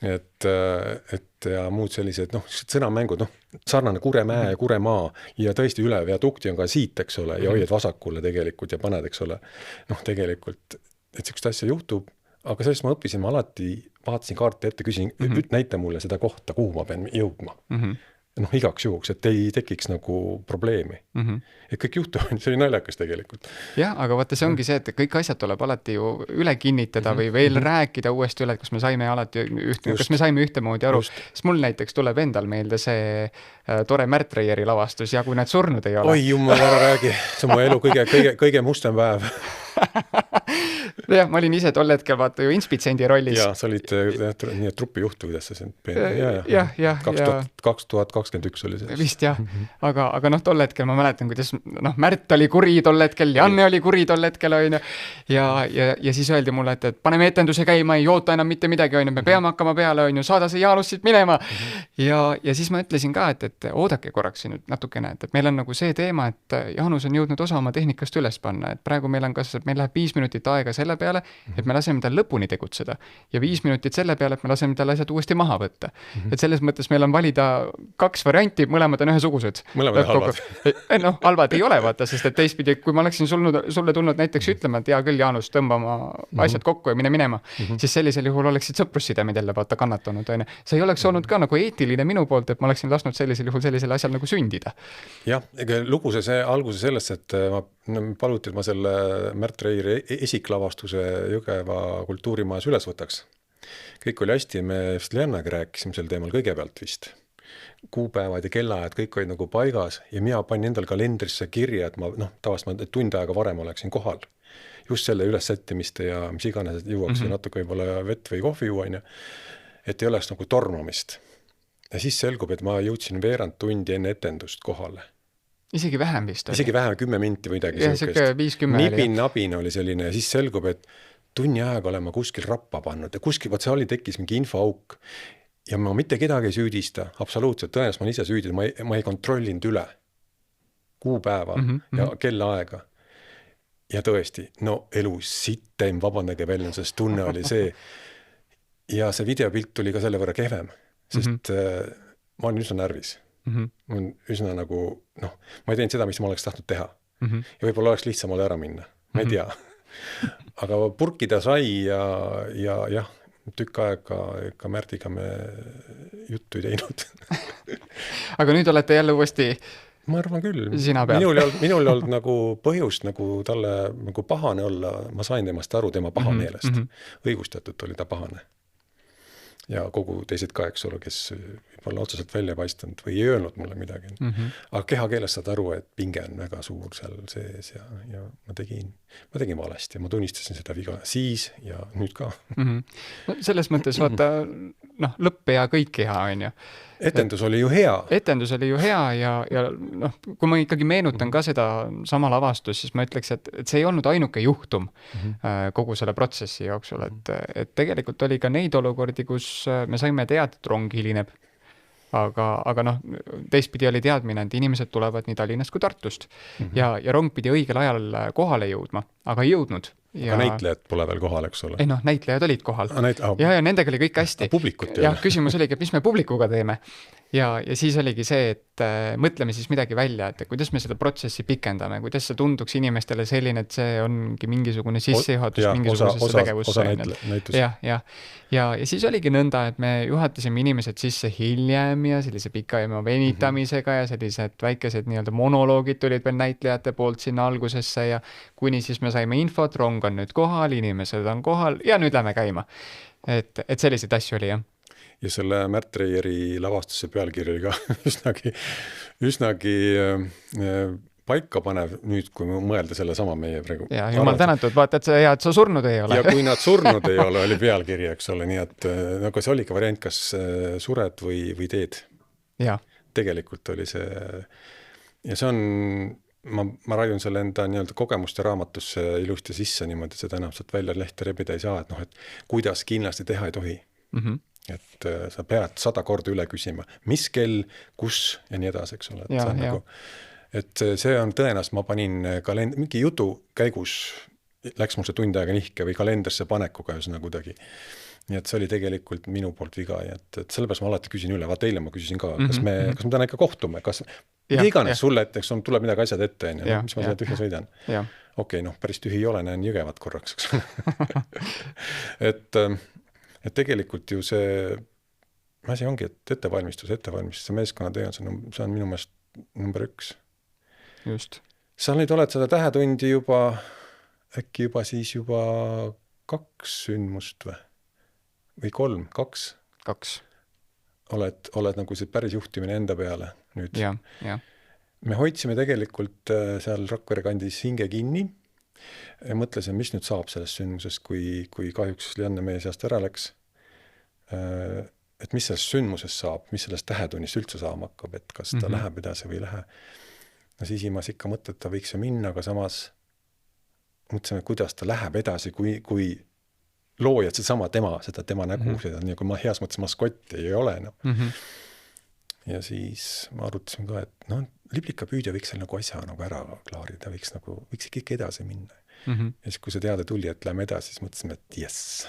Et ja muud sellised, sõnamängud, sarnane Kuremäe ja Kuremaa ja tõesti üle viadukti on ka siit, eks ole, ja hoiad vasakule tegelikult ja paned, eks ole. Tegelikult, et sellist asja juhtub, aga sellest ma õppisin, ma alati vaatasin kaarti ette, küsin, näita mulle seda kohta, kuhu ma pean jõudma. Igaks juhuks, et ei tekiks nagu probleemi. Et kõik juhtub, see oli naljakas tegelikult. Jah, aga vaata, see ongi see, et kõik asjad tuleb alati ju üle kinnitada või veel rääkida uuesti üle, et kas me saime ühtemoodi aru. Sest mul näiteks tuleb endal meelde see tore Märt Reieri lavastus ja kui need surnud ei ole. Oi, jumal, ära räägi. See on mu elu kõige mustem päev. jah, ma olin ise tol hetkel vaata ju inspitsendi rollis. Jaa, sa olid nii trupijuht või kuidas sa siin? Jah. 2021 oli see. Vist jah, aga noh, tol hetkel ma mäletan, kuidas Märt oli kuri tol hetkel, Janne oli kuri tol hetkel, on ju. Ja siis öeldi mulle, et paneme etenduse käima, ei oota enam mitte midagi, on ju, me peame hakkama peale, on ju, saada see Jaanus siit minema. Ja siis ma ütlesin ka, et oodake korraks siin nüüd natukene, et meil on nagu see teema, et Jaanus on jõudnud osa oma tehnikast üles panna, et praegu meil on meil läheb 5 minutit aega selle peale, et me laseme tal lõpuni tegutseda ja 5 minutit selle peale, et me laseme tal asjad uuesti maha võtta. Et selles mõttes meil on valida 2 varianti, mõlemad on ühesugused. Mõlemad halvad. Noh, halvad ei ole, vaata, sest et teistpidi, kui ma oleksin sulle tulnud näiteks ütlema, et hea küll, Jaanus, tõmba oma asjad kokku ja mine minema, siis sellisel juhul oleksid sõprussidemed jälle vaata kannatanud, on ju. See ei oleks olnud ka nagu eetiline minu poolt, et ma oleksin lasknud sellisel juhul sellisel asjal nagu sündida. Jah, ega lugu see alguse sellest, et ma paluti, et ma selle Märt Reiri esiklavastuse Jõgeva kultuurimajas üles võtaks. Kõik oli hästi, me Steljannaga rääkisime sel teemal kõigepealt vist. Kuupäevad ja kellaajad, kõik olid nagu paigas ja mina panin endal kalendrisse kirja, et ma tavaliselt tund aega varem oleksin kohal. Just selle ülessättimiste ja mis iganes, et jõuaks natuke võib-olla vett või kohvi juua, et ei oleks nagu tormamist. Ja siis selgub, et ma jõudsin veerand tundi enne etendust kohale. Isegi vähem vist oli. Isegi vähem 10 minti või midagi sellist. Nibin-nabin oli selline ja siis selgub, et tunni aega olen ma kuskil rappa pannud ja kuskil, vaat see tekkis mingi infoauk ja ma mitte kedagi ei süüdista, absoluutselt, tõenäoliselt ma ise süüdin, ma ei kontrollinud üle kuupäeva ja kellaaega. Ja tõesti, elu sittem, vabandage välja, sest tunne oli see ja see videopilt tuli ka selle võrra kehvem, sest ma olin üsna närvis. Ma olen üsna nagu, ma ei teinud seda, mis ma oleks tahtnud teha. Ja võib-olla oleks lihtsam ole ära minna, ma ei tea. Aga purkida sai ja tükk aega ka Märdiga me juttu ei teinud. Aga nüüd olete jälle uuesti ma arvan küll. Minul ei olnud nagu põhjust nagu talle nagu pahane olla, ma sain temast aru tema pahameelest. Õigustatud oli ta pahane. Ja kogu teised ka, eks ole, kes võib-olla otseselt välja paistanud või ei öelnud mulle midagi. Aga kehakeeles saad aru, et pinge on väga suur seal sees ja ma tegin valesti ja ma tunnistasin seda viga siis ja nüüd ka. Selles mõttes vaata, lõpp ja kõik hea, on ju. Etendus oli ju hea. Etendus oli ju hea ja kui ma ikkagi meenutan ka seda sama lavastust, siis ma ütleks, et see ei olnud ainuke juhtum kogu selle protsessi jooksul, et tegelikult oli ka neid olukordi, kus me saime teada, et rong hilineb. Aga teistpidi oli teadmine, et inimesed tulevad nii Tallinnast kui Tartust ja rong pidi õigel ajal kohale jõudma, aga ei jõudnud. Aga näitlejad pole veel kohal, eks ole? Ei näitlejad olid kohal. Ja nendega oli kõik hästi. Publikut ei ole. Ja küsimus oligi, et mis me publikuga teeme. Ja siis oligi see, et mõtleme siis midagi välja, et kuidas me seda protsessi pikendame, kuidas see tunduks inimestele selline, et see ongi mingisugune sissejuhatus mingisugusesse tegevusse. Ja siis oligi nõnda, et me juhatasime inimesed sisse hiljem ja sellise pika venitamisega ja sellised väikesed nii-öelda monoloogid tulid veel näitlejate poolt sinna algusesse ja kuni siis me saime infot, rong on nüüd kohal, inimesed on kohal ja nüüd lähme käima. Et selliseid asju oli, jah. Ja selle Märt Reiri lavastuse pealkiri oli ka üsnagi paika panev nüüd, kui mõelda selle sama meie praegu. Ja jumal tänatud, vaata, et sa surnud ei ole. Ja kui nad surnud ei ole, oli pealkiri, eks ole, nii et nagu see oli ka variant, kas sured või teed. Ja. Tegelikult oli see ja see on ma raiun selle enda nii-öelda kogemuste raamatusse ilusti sisse niimoodi, et seda enam saad välja lehte rebida ei saa, et kuidas kindlasti teha ei tohi. Et sa pead 100 korda üle küsima, mis kell, kus ja nii edasi, eks ole. Et see on tõenäoliselt, ma panin mingi jutu käigus, läks mul see tund aega nihke või kalenderisse panekuga üsna kuidagi. Nii et see oli tegelikult minu poolt viga, et sellepärast ma alati küsin üle, vaata eile ma küsisin ka, kas me täna ikka kohtume, kas iganes sulle etteks tuleb midagi asjad ette, mis ma seda tühja sõidan. Okei, päris tühi ei ole, näen Jõgevat korraks, et tegelikult ju see asi ongi, et ettevalmistus, see meeskonna see on minu meelest number 1. Just. Sa nüüd oled seda tähetundi äkki juba 2 sündmust või 3, 2? Oled nagu see päris juhtimine enda peale nüüd. Ja. Me hoidsime tegelikult seal Rakvere kandis hinge kinni mõtlesin, mis nüüd saab sellest sündmusest, kui kahjuks Lianne meie seast ära läks. Et mis sellest sündmusest saab, mis sellest tähetunnist üldse saama hakkab, et kas ta läheb edasi või ei lähe. No sisimas ikka mõte, et ta võiks ju minna, aga samas mõtlesime, kuidas ta läheb edasi, kui loojad seda tema nägu, seda nii kui ma heas mõttes maskotti ei ole enam. Ja siis ma arutasime ka, et liblikapüüdja võiks seal nagu asja nagu ära klaarida, võiks ikka edasi minna. Ja siis, kui see teade tuli, et lähme edasi, siis mõtlesime, et yes.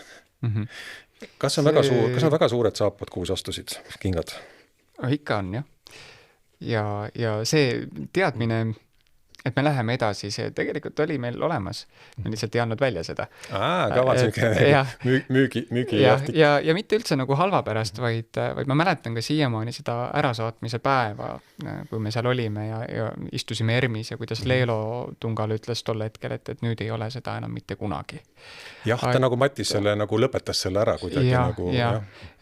Kas on väga suured saapad, kuhu astusid kingad? Ikka on, jah. Ja see teadmine, et me läheme edasi, see tegelikult oli meil olemas. Me lihtsalt ei andnud välja seda. Müügi ja mitte üldse nagu halva pärast, vaid ma mäletan ka siiamaani seda ärasaatmise päeva, kui me seal olime ja istusime ERMis ja kuidas Leelo Tungal ütles tol hetkel, et nüüd ei ole seda enam mitte kunagi. Jah, ta nagu Matis selle nagu lõpetas selle ära kuidagi nagu.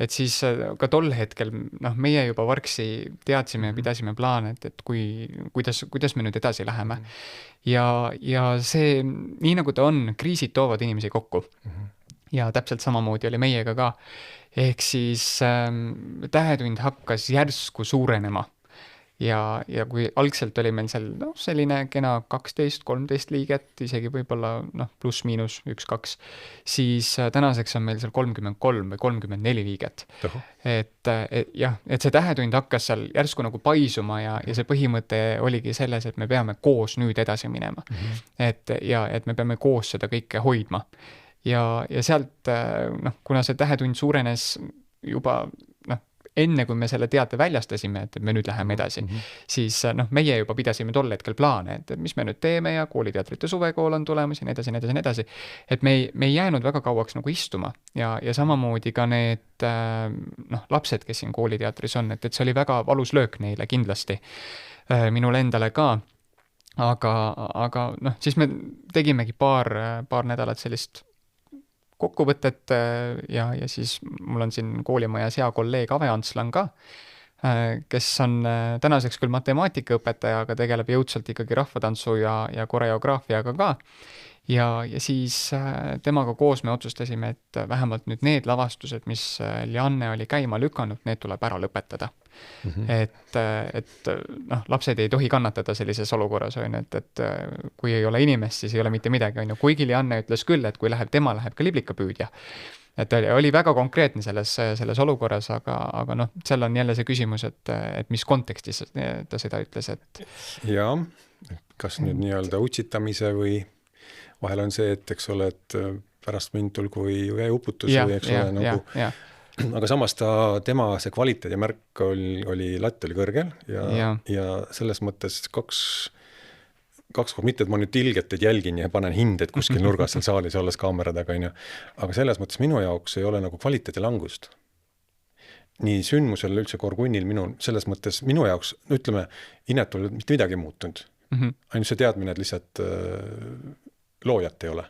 Et siis ka tol hetkel, meie juba vargsi teadsime ja pidasime plaane, et kuidas me nüüd edasi läheme. Ja see, nii nagu ta on, kriisid toovad inimesi kokku. Ja täpselt samamoodi oli meiega ka. Ehk siis tähetund hakkas järsku suurenema. Ja kui algselt oli meil seal selline kena 12-13 liiget, isegi võib-olla pluss-miinus 1-2, siis tänaseks on meil seal 33 või 34 liiget. Et see tähetund hakkas seal järsku nagu paisuma ja see põhimõte oligi selles, et me peame koos nüüd edasi minema. Et me peame koos seda kõike hoidma. Ja sealt, kuna see tähetund suurenes juba enne, kui me selle teate väljastasime, et me nüüd läheme edasi, siis meie juba pidasime tol hetkel plaane, et mis me nüüd teeme ja kooliteatrite suvekool on tulemas ja nii edasi. Et me ei jäänud väga kauaks nagu istuma ja samamoodi ka need lapsed, kes siin kooliteatris on, et see oli väga valus löök neile kindlasti, minule endale ka. Aga siis me tegimegi paar nädalat sellist kokkuvõtet ja siis mul on siin koolimajas hea kolleeg Ave Antslan ka, kes on tänaseks küll matemaatikaõpetaja, aga tegeleb jõudsalt ikkagi rahvatantsu ja koreograafiaga ka. Ja siis temaga koos me otsustasime, et vähemalt nüüd need lavastused, mis Lianne oli käima lükanud, need tuleb ära lõpetada. Et lapsed ei tohi kannatada sellises olukorras, et kui ei ole inimest, siis ei ole mitte midagi. Kuigi Lianne ütles küll, et kui tema läheb ka liblikapüüdja. Et oli väga konkreetne selles olukorras, aga seal on jälle see küsimus, et mis kontekstis ta seda ütles. Ja, kas nüüd nii-öelda utsitamise või vahel on see, et eks ole, et pärast mind tulgu või uputus või eks ole nagu... Aga samas tema see kvaliteet ja märk oli latt oli kõrgel ja selles mõttes kaks, mitte et ma nüüd ilget jälgin ja panen hindeid kuskil nurgas seal saalis olles kaamera taga, aga selles mõttes minu jaoks ei ole nagu kvaliteedi langust. Nii sündmusel üldse Korgunnil selles mõttes minu jaoks, ütleme, Inetul mitte midagi muutunud. Ainult see teadmine, et lihtsalt loojat ei ole.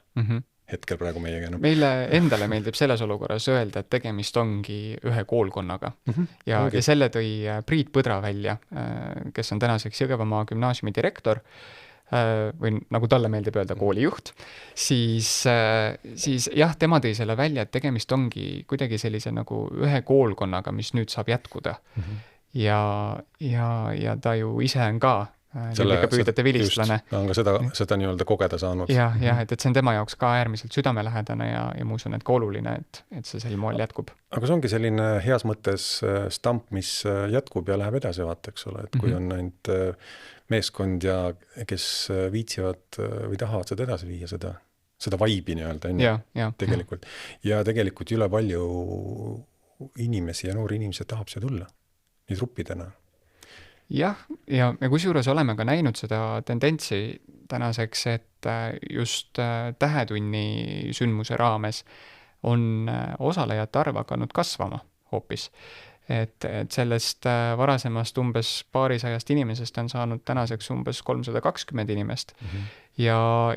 Hetkel praegu meiega. Meile endale meeldib selles olukorras öelda, et tegemist ongi ühe koolkonnaga. Ja selle tõi Priit Põdra välja, kes on tänaseks Jõgevamaa gümnaasiumi direktor, või nagu talle meeldib öelda koolijuht, siis jah, tema tõi selle välja, et tegemist ongi kuidagi sellise nagu ühe koolkonnaga, mis nüüd saab jätkuda. Ja ta ju ise on ka liblikapüüdjate vilistlane. On ka seda nii-öelda kogeda saanud. Ja, et see on tema jaoks ka äärmiselt südamelähedane ja ma usun, et ka oluline, et see sel moel jätkub. Aga see ongi selline heas mõttes stamp, mis jätkub ja läheb edasi vaata, eks ole, et kui on ainult meeskond ja kes viitsivad või tahavad seda edasi viia, seda vaibi nii-öelda tegelikult. Ja tegelikult üle palju inimesi ja noori inimesi tahab see tulla, nii truppidena. Jah, ja kusjuures oleme ka näinud seda tendentsi tänaseks, et just tähetunni sündmuse raames on osalejate arv hakanud kasvama hoopis. Et sellest varasemast umbes paarisajast inimesest on saanud tänaseks umbes 320 inimest. ja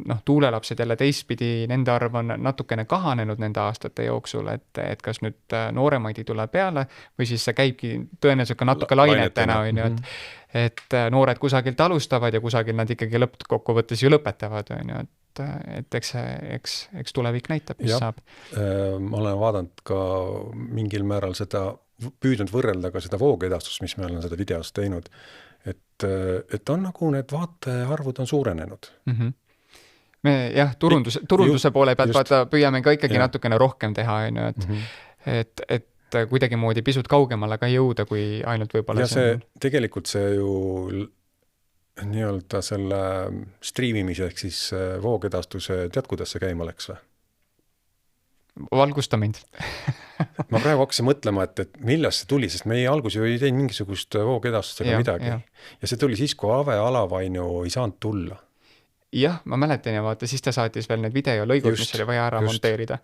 noh, tuulelapsed jälle teistpidi, nende arv on natukene kahanenud nende aastate jooksul, et kas nüüd nooremaid ei tule peale või siis see käibki tõenäoliselt ka natuke lainetena, on ju, et noored kusagilt alustavad ja kusagil nad ikkagi lõppkokkuvõttes ju lõpetavad, on ju, et eks tulevik näitab, mis saab. Ma olen vaadanud ka mingil määral seda, püüdnud võrrelda ka seda voogedastust, mis me oleme seda videos teinud, et on nagu need vaatearvud on suurenenud. Me jah, turunduse poole pealt vaata, püüame ka ikkagi natukene rohkem teha, on ju, et kuidagimoodi pisut kaugemale ka jõuda, kui ainult võib-olla ja see tegelikult see ju nii-öelda selle striimimise ehk siis voogedastuse tead, kuidas see käima läks või? Valgusta mind. Ma praegu hakkasin mõtlema, et millest see tuli, sest meie algus ju ei teinud mingisugust voogedastust ega midagi. Ja see tuli siis, kui Ave Alavainu ei saanud tulla. Jah, ma mäletan ja vaata, siis ta saatis veel need videolõigud, mis oli vaja ära monteerida.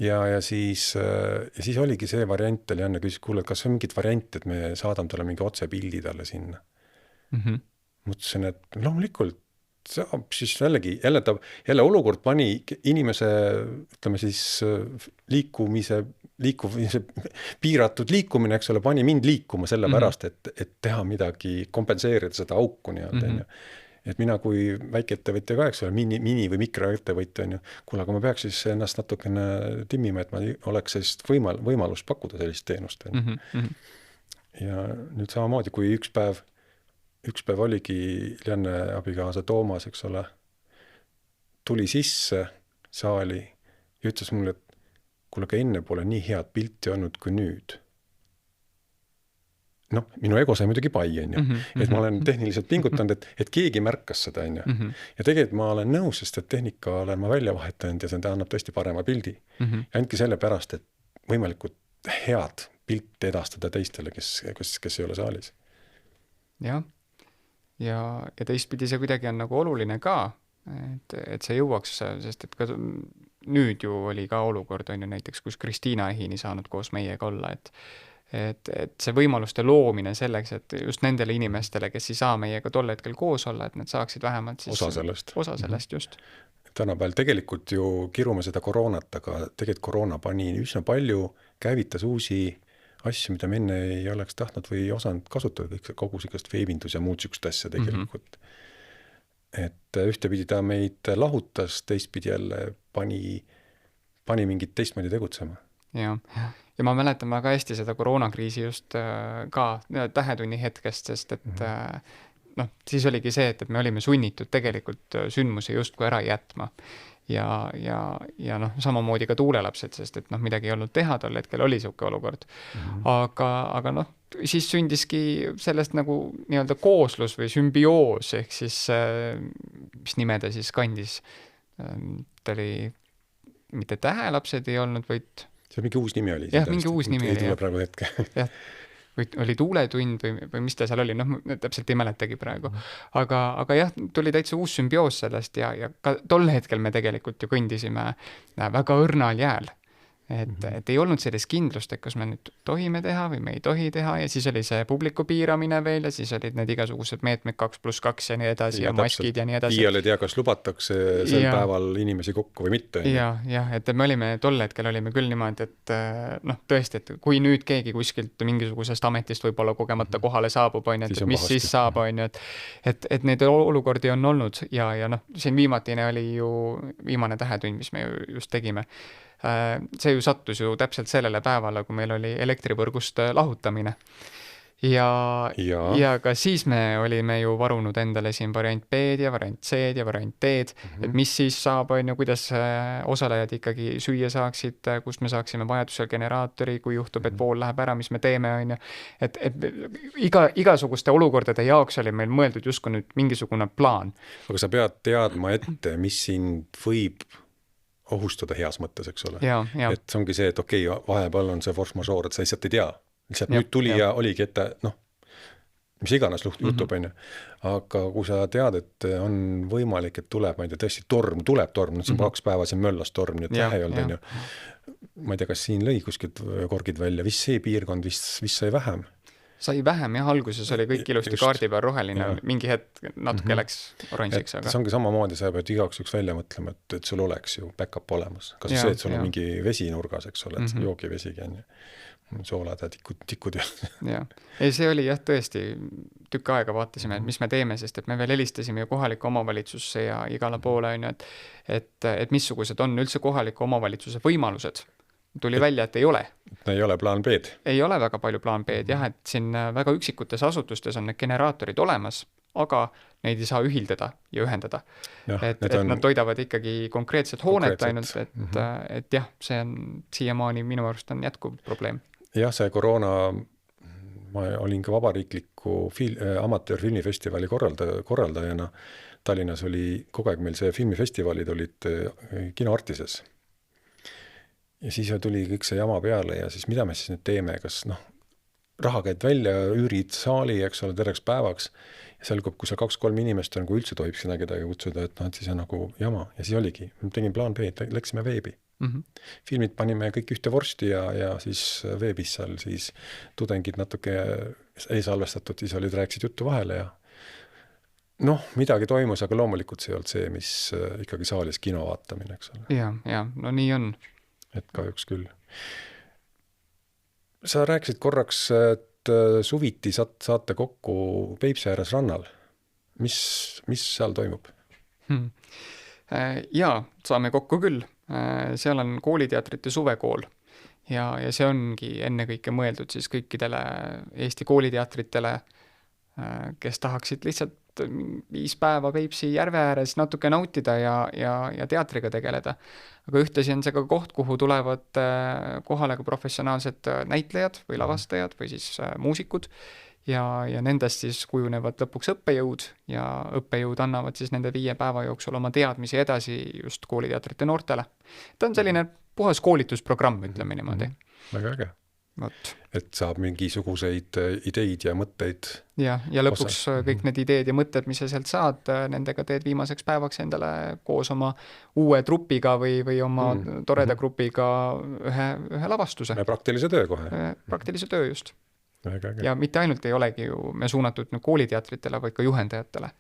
Ja siis oligi see variant, oli Janne küsis, kuule, kas on mingid variant, et me saadame talle mingi otsepildi talle sinna. Mõtlesin, et loomulikult saab siis jälle olukord pani inimese, ütleme siis liikumise piiratud liikumine, eks ole, pani mind liikuma selle pärast, et teha midagi, kompenseerida seda auku nii-öelda, et mina kui väikeettevõtja ka, eks ole, mini või mikroettevõtja on ju, kuule, aga ma peaks siis ennast natukene timmima, et ma oleks sellist võimalust pakkuda sellist teenust. Ja nüüd samamoodi, kui üks päev oligi Janne abikaasa Toomas, eks ole, tuli sisse saali ja ütles mulle, et kuule, ka enne pole nii head pilti olnud kui nüüd. Noh, minu ego sai muidugi pai, on ju. Et ma olen tehniliselt pingutanud, et keegi märkas seda, on ju. Ja tegelikult ma olen nõus, sest et tehnika olen ma välja vahetanud ja see annab tõesti parema pildi. Ja ainult selle pärast, et võimalikult head pilt edastada teistele, kes ei ole saalis. Jah. Ja teistpidi see kuidagi on nagu oluline ka, et see jõuaks, sest et ka nüüd ju oli ka olukord, on ju näiteks, kus Kristiina Ehini saanud koos meiega olla, et see võimaluste loomine selleks, et just nendele inimestele, kes ei saa meiega tol hetkel koos olla, et nad saaksid vähemalt siis osa sellest just. Tänapäeval tegelikult ju kirume seda koroonat, aga tegelikult koroona pani üsna palju, käivitas uusi asju, mida me enne ei oleks tahtnud või osanud kasutada, kogu sikast veebindus ja muud sükst asja tegelikult. Et ühtepidi ta meid lahutas, teistpidi jälle pani mingit teistmoodi tegutsema. Ja ma mäletan väga hästi seda koroonakriisi just ka tähetunni hetkest, sest et siis oligi see, et me olime sunnitud tegelikult sündmusi justkui ära jätma. Ja samamoodi ka tuulelapsed, sest et midagi ei olnud teha, tol hetkel oli siuke olukord. Aga siis sündiski sellest nagu nii-öelda kooslus või sümbioos, ehk siis, mis nime ta siis kandis, ta oli mitte tähelapsed ei olnud, vaid see mingi uus nimi oli. Jah, mingi uus nimi oli. Ei tule praegu hetke. Jah, või oli tuuletund või mis ta seal oli, täpselt ei mäletagi praegu. Aga jah, tuli täitsa uus sümbioos sellest ja ka tol hetkel me tegelikult ju kõndisime väga õrnal jääl. Et ei olnud sellist kindlust, et kas me nüüd tohime teha või me ei tohi teha ja siis oli see publiku piiramine veel ja siis olid need igasugused meetmed 2+2 ja nii edasi ja maskid ja nii edasi. Iial ei tea, kas lubatakse sel päeval inimesi kokku või mitte. Jah, et me olime tol hetkel olime küll niimoodi, et tõesti, et kui nüüd keegi kuskilt mingisugusest ametist võib-olla kogemata kohale saabub, on, et mis siis saab, on, et neid olukordi on olnud ja siin viimatine oli ju viimane tähetund, mis me just tegime. See ju sattus ju täpselt sellele päevale, kui meil oli elektrivõrgust lahutamine. Ja ka siis me olime ju varunud endale siin variant B-d ja variant C-d ja variant D-d, et mis siis saab, on ju, kuidas osalejad ikkagi süüa saaksid, kus me saaksime vajadusel generaatori, kui juhtub, et pool läheb ära, mis me teeme, on ju. Et igasuguste olukordade jaoks oli meil mõeldud justkui nüüd mingisugune plaan. Aga sa pead teadma ette, mis sind võib ohustada heas mõttes, eks ole. Et see ongi see, et okei, vahepeal on see force majeure, et sa lihtsalt ei tea. Lihtsalt nüüd tuli ja oligi ette, mis iganes jutub, on ju. Aga kui sa tead, et on võimalik, et tuleb, ma ei tea, tõesti tuleb torm, nüüd siin 2 päeva siin möllas torm, nii et vähe ei olnud, on ju. Ma ei tea, kas siin lõi kuskilt korgid välja, vist see piirkond vist sai vähem. sai vähem jah, alguses oli kõik ilusti Just. kaardi peal roheline, Jaa. mingi hetk natuke läks oranžiks, et aga see ongi samamoodi, sa pead igaks üks välja mõtlema, et sul oleks ju back-up olemas. Kas Jaa, see, et sul jaa. on mingi vesi nurgas, eks ole, et joogivesigi on ju. Soolad ja tikud ja jah. Ei, see oli jah, tõesti, tükk aega vaatasime, et mis me teeme, sest et me veel helistasime ju kohaliku omavalitsusse ja igale poole on ju, et missugused on üldse kohaliku omavalitsuse võimalused. Tuli välja, et ei ole. ei ole plaan B-d. Ei ole väga palju plaan B-d jah, et siin väga üksikutes asutustes on need generaatorid olemas, aga neid ei saa ühildada ja ühendada. Jah, et need on nad toidavad ikkagi konkreetset hoonet konkreetset. ainult, et jah, see on siiamaani minu arust on jätkuv probleem. jah, see koroona, ma olin ka vabariikliku amatöörfilmifestivali korraldajana. Tallinnas oli kogu aeg meil see filmifestivalid olid Kinoartises. Ja siis tuli kõik see jama peale ja siis mida me siis nüüd teeme, kas raha käid välja, üürid saali, eks ole, terveks päevaks ja selgub, kui seal 2-3 inimest on, kui üldse tohib sinna kedagi kutsuda, et siis on nagu jama ja siis oligi, tegin plaan B, läksime veebi. Filmid panime kõik ühte vorsti ja siis veebis seal siis tudengid natuke ei salvestatud, siis rääkisid juttu vahele ja midagi toimus, aga loomulikult see ei olnud see, mis ikkagi saalis kino vaatamine, eks ole. Ja, no nii on. Et kahjuks küll. Sa rääkisid korraks, et suviti saate kokku Peipsi ääres rannal. Mis seal toimub? Jaa, saame kokku küll. Seal on kooliteatrite suvekool ja see ongi ennekõike mõeldud siis kõikidele Eesti kooliteatritele, kes tahaksid lihtsalt 5 päeva Peipsi järve ääres natuke nautida ja teatriga tegeleda. Aga ühtlasi on see ka koht, kuhu tulevad kohale ka professionaalsed näitlejad või lavastajad või siis muusikud ja nendest siis kujunevad lõpuks õppejõud ja õppejõud annavad siis nende 5 päeva jooksul oma teadmisi edasi just kooliteatrite noortele. Ta on selline puhas koolitusprogramm, ütleme niimoodi. Väga äge. Võt. Et saab mingisuguseid ideid ja mõtteid. Ja lõpuks kõik need ideed ja mõtted, mis sa sealt saad, nendega teed viimaseks päevaks endale koos oma uue trupiga või oma toreda grupiga ühe lavastuse. Praktilise töö kohe. Praktilise töö just. Väga äge. Ja mitte ainult ei olegi ju me suunatud kooliteatritele, vaid ka juhendajatele.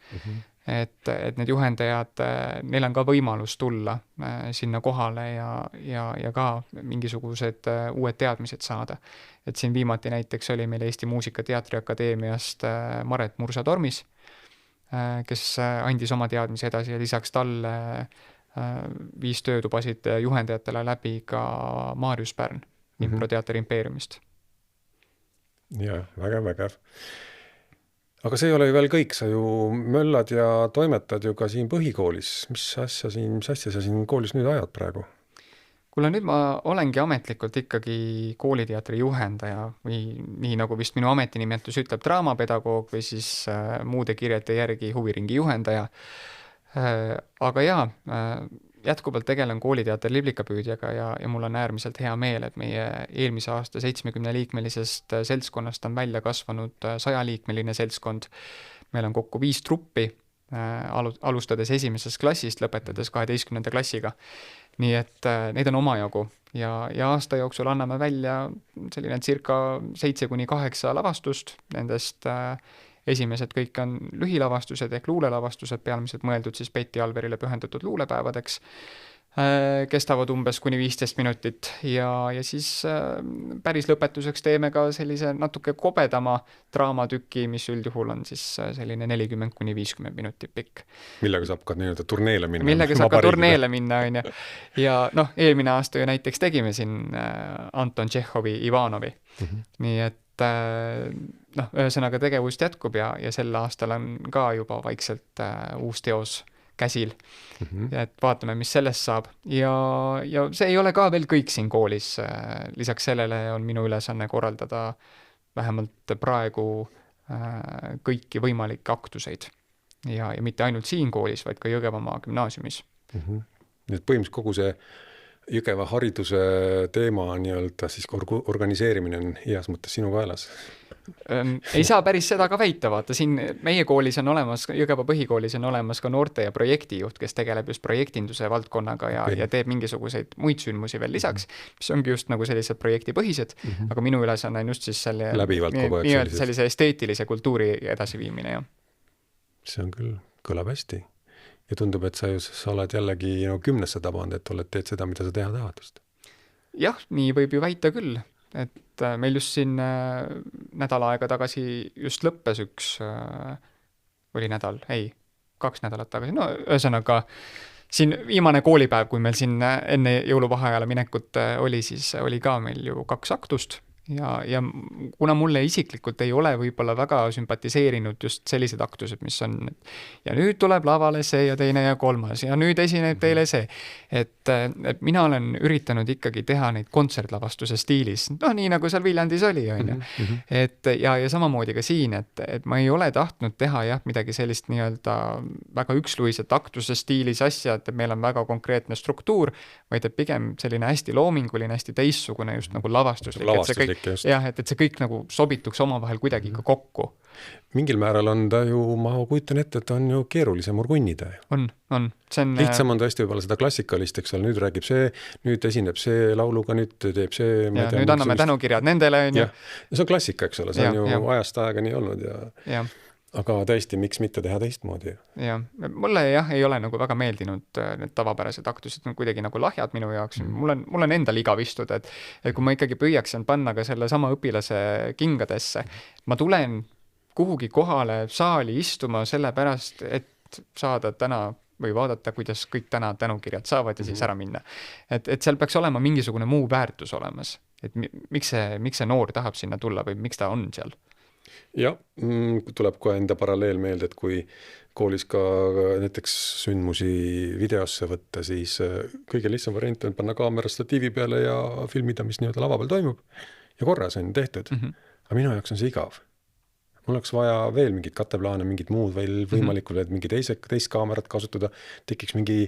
Et need juhendajad, neil on ka võimalus tulla sinna kohale ja ka mingisugused uued teadmised saada. Et siin viimati näiteks oli meil Eesti Muusikateatri Akadeemiast Maret Mursa-Tormis, kes andis oma teadmisi edasi ja lisaks talle 5 töötubasid juhendajatele läbi ka Maarjus Pärn Improteatri Impeeriumist. Ja, väga. Aga see ei ole ju veel kõik, sa ju möllad ja toimetad ju ka siin põhikoolis. Mis asja sa siin koolis nüüd ajad praegu? Kuule, nüüd ma olengi ametlikult ikkagi kooliteatri juhendaja või nii nagu vist minu ametinimetus ütleb draamapedagoog või siis muude kirjete järgi huviringi juhendaja. Aga jaa, jätkuvalt tegelen kooliteater liblikapüüdjaga ja mul on äärmiselt hea meel, et meie eelmise aasta 70-liikmelisest seltskonnast on välja kasvanud 100-liikmeline seltskond. Meil on kokku 5 truppi, alustades 1. klassist, lõpetades 12. klassiga. Nii et neid on omajagu ja aasta jooksul anname välja selline circa 7-8 lavastust, nendest esimesed kõik on lühilavastused ehk luulelavastused, pealmiselt mõeldud siis Peeti Alverile pühendatud luulepäevadeks, kestavad umbes kuni 15 minutit ja siis päris lõpetuseks teeme ka sellise natuke kobedama draamatüki, mis üldjuhul on siis selline 40-50 minutit pikk. Millega saab ka nii-öelda turneele minna. Millega saab ka turneele minna, on ju. Ja eelmine aasta ju näiteks tegime siin Anton Tšehhovi Ivanovi. Nii et ühesõnaga tegevust jätkub ja sel aastal on ka juba vaikselt uus teos käsil. Et vaatame, mis sellest saab. Ja see ei ole ka veel kõik siin koolis. Lisaks sellele on minu ülesanne korraldada vähemalt praegu kõiki võimalikke aktuseid. Ja mitte ainult siin koolis, vaid ka Jõgevamaa gümnaasiumis. Nii et põhimõtteliselt kogu see Jõgeva hariduse teema nii-öelda siis organiseerimine on heas mõttes sinu kaelas? Ei saa päris seda ka väita, vaata siin meie koolis on olemas, Jõgeva põhikoolis on olemas ka noorte- ja projektijuht, kes tegeleb just projektinduse valdkonnaga ja teeb mingisuguseid muid sündmusi veel lisaks, mis ongi just nagu sellised projektipõhised, aga minu ülesanne on just siis selle sellise esteetilise kultuuri edasiviimine, jah. See on küll, kõlab hästi. Ja tundub, et sa oled jällegi 10 tabanud, et teed seda, mida sa teha tahad just. Jah, nii võib ju väita küll. Et meil just siin nädal aega tagasi just lõppes oli 2 nädalat tagasi, no ühesõnaga siin viimane koolipäev, kui meil siin enne jõuluvaheajale minekut oli, siis oli ka meil ju 2 aktust ja kuna mulle isiklikult ei ole võib-olla väga sümpatiseerinud just sellised aktused, mis on ja nüüd tuleb lavale see ja teine ja kolmas ja nüüd esineb teile see, et mina olen üritanud ikkagi teha neid kontsertlavastuse stiilis, nii nagu seal Viljandis oli, on ju. Et ja samamoodi ka siin, et ma ei ole tahtnud teha midagi sellist nii-öelda väga üksluiset aktuse stiilis asja, et meil on väga konkreetne struktuur, vaid et pigem selline hästi loominguline, hästi teistsugune just nagu lavastuslik. Jah, et see kõik nagu sobituks omavahel kuidagi ka kokku. Mingil määral on ta ju, ma kujutan ette, et on ju keerulisem orgunnida. On. See on, lihtsam on tõesti võib-olla seda klassikalist, eks ole, nüüd räägib see, nüüd esineb see lauluga, nüüd teeb see. Ja nüüd anname tänukirjad nendele. Ja see on klassika, eks ole, see on ju ajast aega nii olnud ja. Aga tõesti, miks mitte teha teistmoodi? Jah, mulle ei ole nagu väga meeldinud need tavapärased aktused, kuidagi nagu lahjad minu jaoks. Mul on endal igav istuda, et kui ma ikkagi püüaksin panna ka selle sama õpilase kingadesse, ma tulen kuhugi kohale saali istuma sellepärast, et saada täna või vaadata, kuidas kõik täna tänukirjad saavad ja siis ära minna. Et seal peaks olema mingisugune muu väärtus olemas. Et miks see noor tahab sinna tulla või miks ta on seal? Jah, tuleb kohe enda paralleel meelde, et kui koolis ka näiteks sündmusi videosse võtta, siis kõige lihtsam variant on panna kaamera statiivi peale ja filmida, mis nii-öelda lava peal toimub ja korras on tehtud. Aga minu jaoks on see igav. Mul oleks vaja veel mingit katteplaane, mingit muud veel võimalikul, et mingi teist kaamerat kasutada, tekiks mingi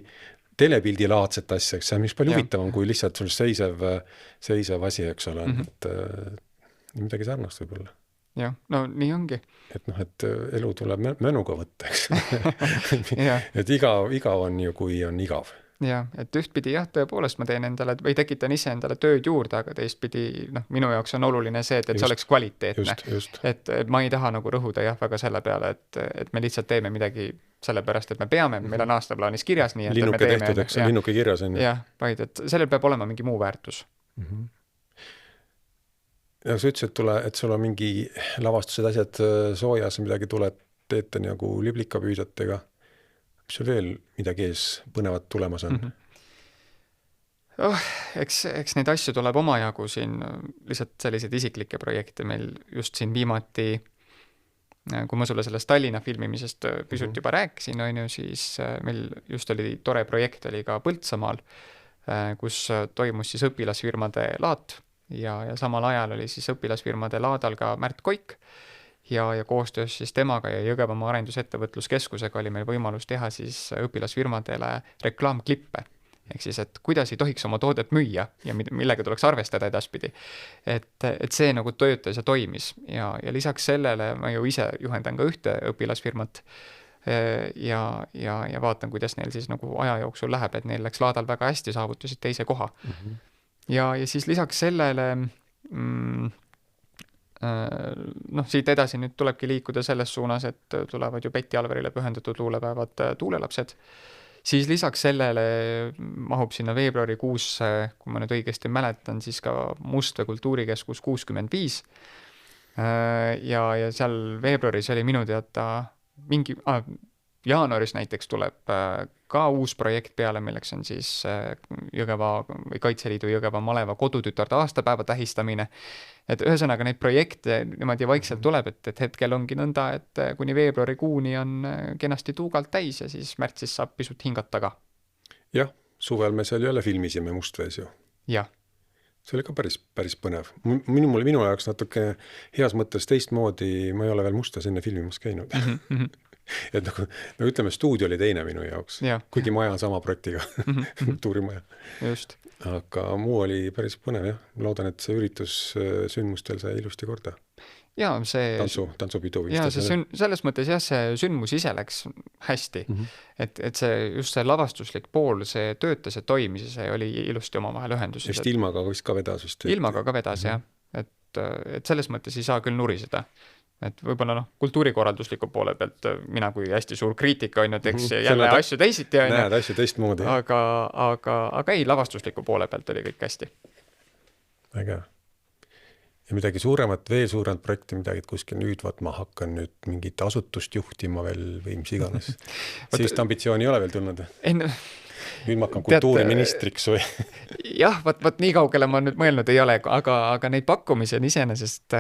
telepildi laadset asja, see on mis palju huvitavam kui lihtsalt sul seisev asi, eks ole, et midagi sarnast võib-olla. Jah, no nii ongi. Et elu tuleb mönuga võtta, eks. Et igav on ju, kui on igav. Jah, et ühtpidi tõepoolest ma teen endale või tekitan ise endale tööd juurde, aga teistpidi minu jaoks on oluline see, et see oleks kvaliteetne. Just. Et ma ei taha nagu rõhuda väga selle peale, et me lihtsalt teeme midagi sellepärast, et me peame, meil on aastaplaanis kirjas nii, et linnuke me tehtud, eks linnuke kirjas on. Jah, vaid et sellel peab olema mingi muu väärtus. Ja sa ütlesid, et sul on mingi lavastused asjad soojas, midagi teete nagu liblikapüüdatega. Mis sul veel midagi ees põnevat tulemas on? Eks neid asju tuleb omajagu siin, lihtsalt selliseid isiklikke projekte meil just siin viimati, kui ma sulle sellest Tallinna filmimisest pisut juba rääkisin, siis meil just oli tore projekt, oli ka Põltsamaal, kus toimus siis õpilasfirmade laat ja samal ajal oli siis õpilasfirmade laadal ka Märt Koik ja koostöös siis temaga ja Jõgevamaa arendusettevõtluskeskusega oli meil võimalus teha siis õpilasfirmadele reklaamklippe. Ehk siis, et kuidas ei tohiks oma toodet müüa ja millega tuleks arvestada edaspidi. Et see nagu töötas ja toimis ja lisaks sellele ma ju ise juhendan ka ühte õpilasfirmat ja vaatan, kuidas neil siis nagu aja jooksul läheb, et neil läks laadal väga hästi, saavutasid teise koha. Ja siis lisaks sellele siit edasi nüüd tulebki liikuda selles suunas, et tulevad ju Betty Alverile pühendatud luulepäevad Tuulelapsed. Siis lisaks sellele mahub sinna veebruarikuusse, kui ma nüüd õigesti mäletan, siis ka Mustvee kultuurikeskus 65. Ja seal veebruaris oli minu teada jaanuaris näiteks tuleb ka uus projekt peale, milleks on siis Jõgeva või Kaitseliidu Jõgeva maleva kodutütarde aastapäeva tähistamine. Et ühesõnaga neid projekte niimoodi vaikselt tuleb, et hetkel ongi nõnda, et kuni veebruarikuuni on kenasti tuugalt täis ja siis märtsis saab pisut hingata ka. Jah, suvel me seal jälle filmisime Mustvees ju. Jah. See oli ka päris põnev. Minu jaoks natuke heas mõttes teistmoodi, ma ei ole veel Mustvees enne filmimas käinud. et nagu, no ütleme, stuudio oli teine minu jaoks, kuigi maja on sama projektiga, kultuurimaja. Just. Aga muu oli päris põnev, jah. Loodan, et see üritus sündmustel sai ilusti korda. Ja see... Tantsupidu. Ja selles mõttes jah, see sündmus ise läks hästi. Et see, just see lavastuslik pool, see töötas ja toimis ja see oli ilusti oma vahel ühenduses. Just ilmaga vist ka vedas vist. Ilmaga ka vedas, jah. Et selles mõttes ei saa küll nuriseda. Et võib-olla kultuurikorraldusliku poole pealt mina kui hästi suur kriitika on, eks jälle asju teisiti on. Näed asju teistmoodi. Aga ei, lavastusliku poole pealt oli kõik hästi. Väga. Ja midagi suuremat, veel suuremat projekti, midagi, et kuskil nüüd ma hakkan nüüd mingit asutust juhtima veel või mis iganes. Sellist ambitsiooni ei ole veel tulnud? Nüüd ma hakkan kultuuriministriks või? Jah, võt nii kaugele ma nüüd mõelnud ei ole, aga neid pakkumisi on iseenesest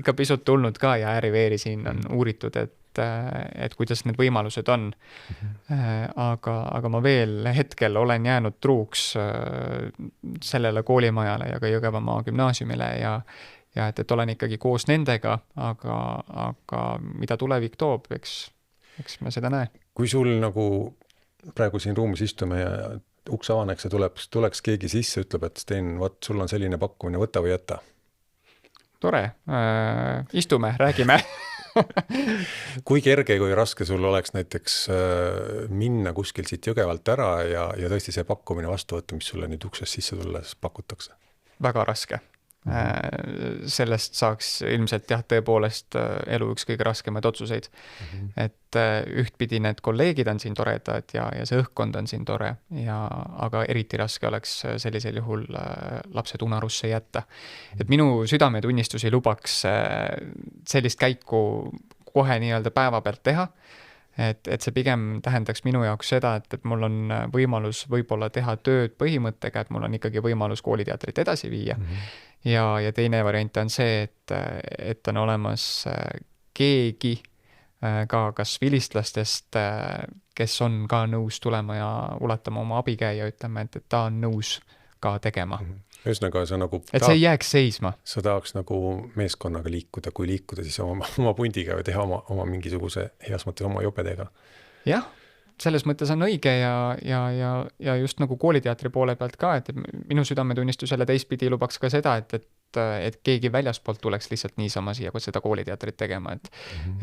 ikka pisut tulnud ka ja ääriveeri siin on uuritud, et kuidas need võimalused on. Aga ma veel hetkel olen jäänud truuks sellele koolimajale ja ka Jõgevamaa gümnaasiumile ja et olen ikkagi koos nendega, aga mida tulevik toob, eks me seda näe. Kui sul nagu praegu siin ruumis istume ja uks avaneks ja tuleks keegi sisse, ütleb, et Sten, sul on selline pakkumine, võta või jäta? Tore. Istume, räägime. Kui kerge, kui raske sul oleks näiteks minna kuskil siit Jõgevalt ära ja tõesti see pakkumine vastu võtta, mis sulle nüüd uksest sisse tulles pakutakse? Väga raske. Sellest saaks ilmselt tõepoolest elu üks kõige raskemaid otsuseid. Et ühtpidi need kolleegid on siin toredad ja see õhkkond on siin tore, aga eriti raske oleks sellisel juhul lapsed unarusse jätta. Et minu südametunnistus ei lubaks sellist käiku kohe nii-öelda päeva pealt teha, et see pigem tähendaks minu jaoks seda, et mul on võimalus võib-olla teha tööd põhimõttega, et mul on ikkagi võimalus kooliteatrit edasi viia. Ja teine variant on see, et on olemas keegi ka kas vilistlastest, kes on ka nõus tulema ja ulatama oma abikäe ja ütlema, et ta on nõus ka tegema. Ühesõnaga, sa nagu... Et see ei jääks seisma. Sa tahaks nagu meeskonnaga liikuda, kui liikuda siis oma pundiga või teha oma mingisuguse heas mõttes oma jobedega. Jah. Selles mõttes on õige ja just nagu kooliteatri poole pealt ka, et minu südametunnistusele teistpidi lubaks ka seda, et keegi väljaspoolt tuleks lihtsalt niisama siia seda kooliteatrit tegema.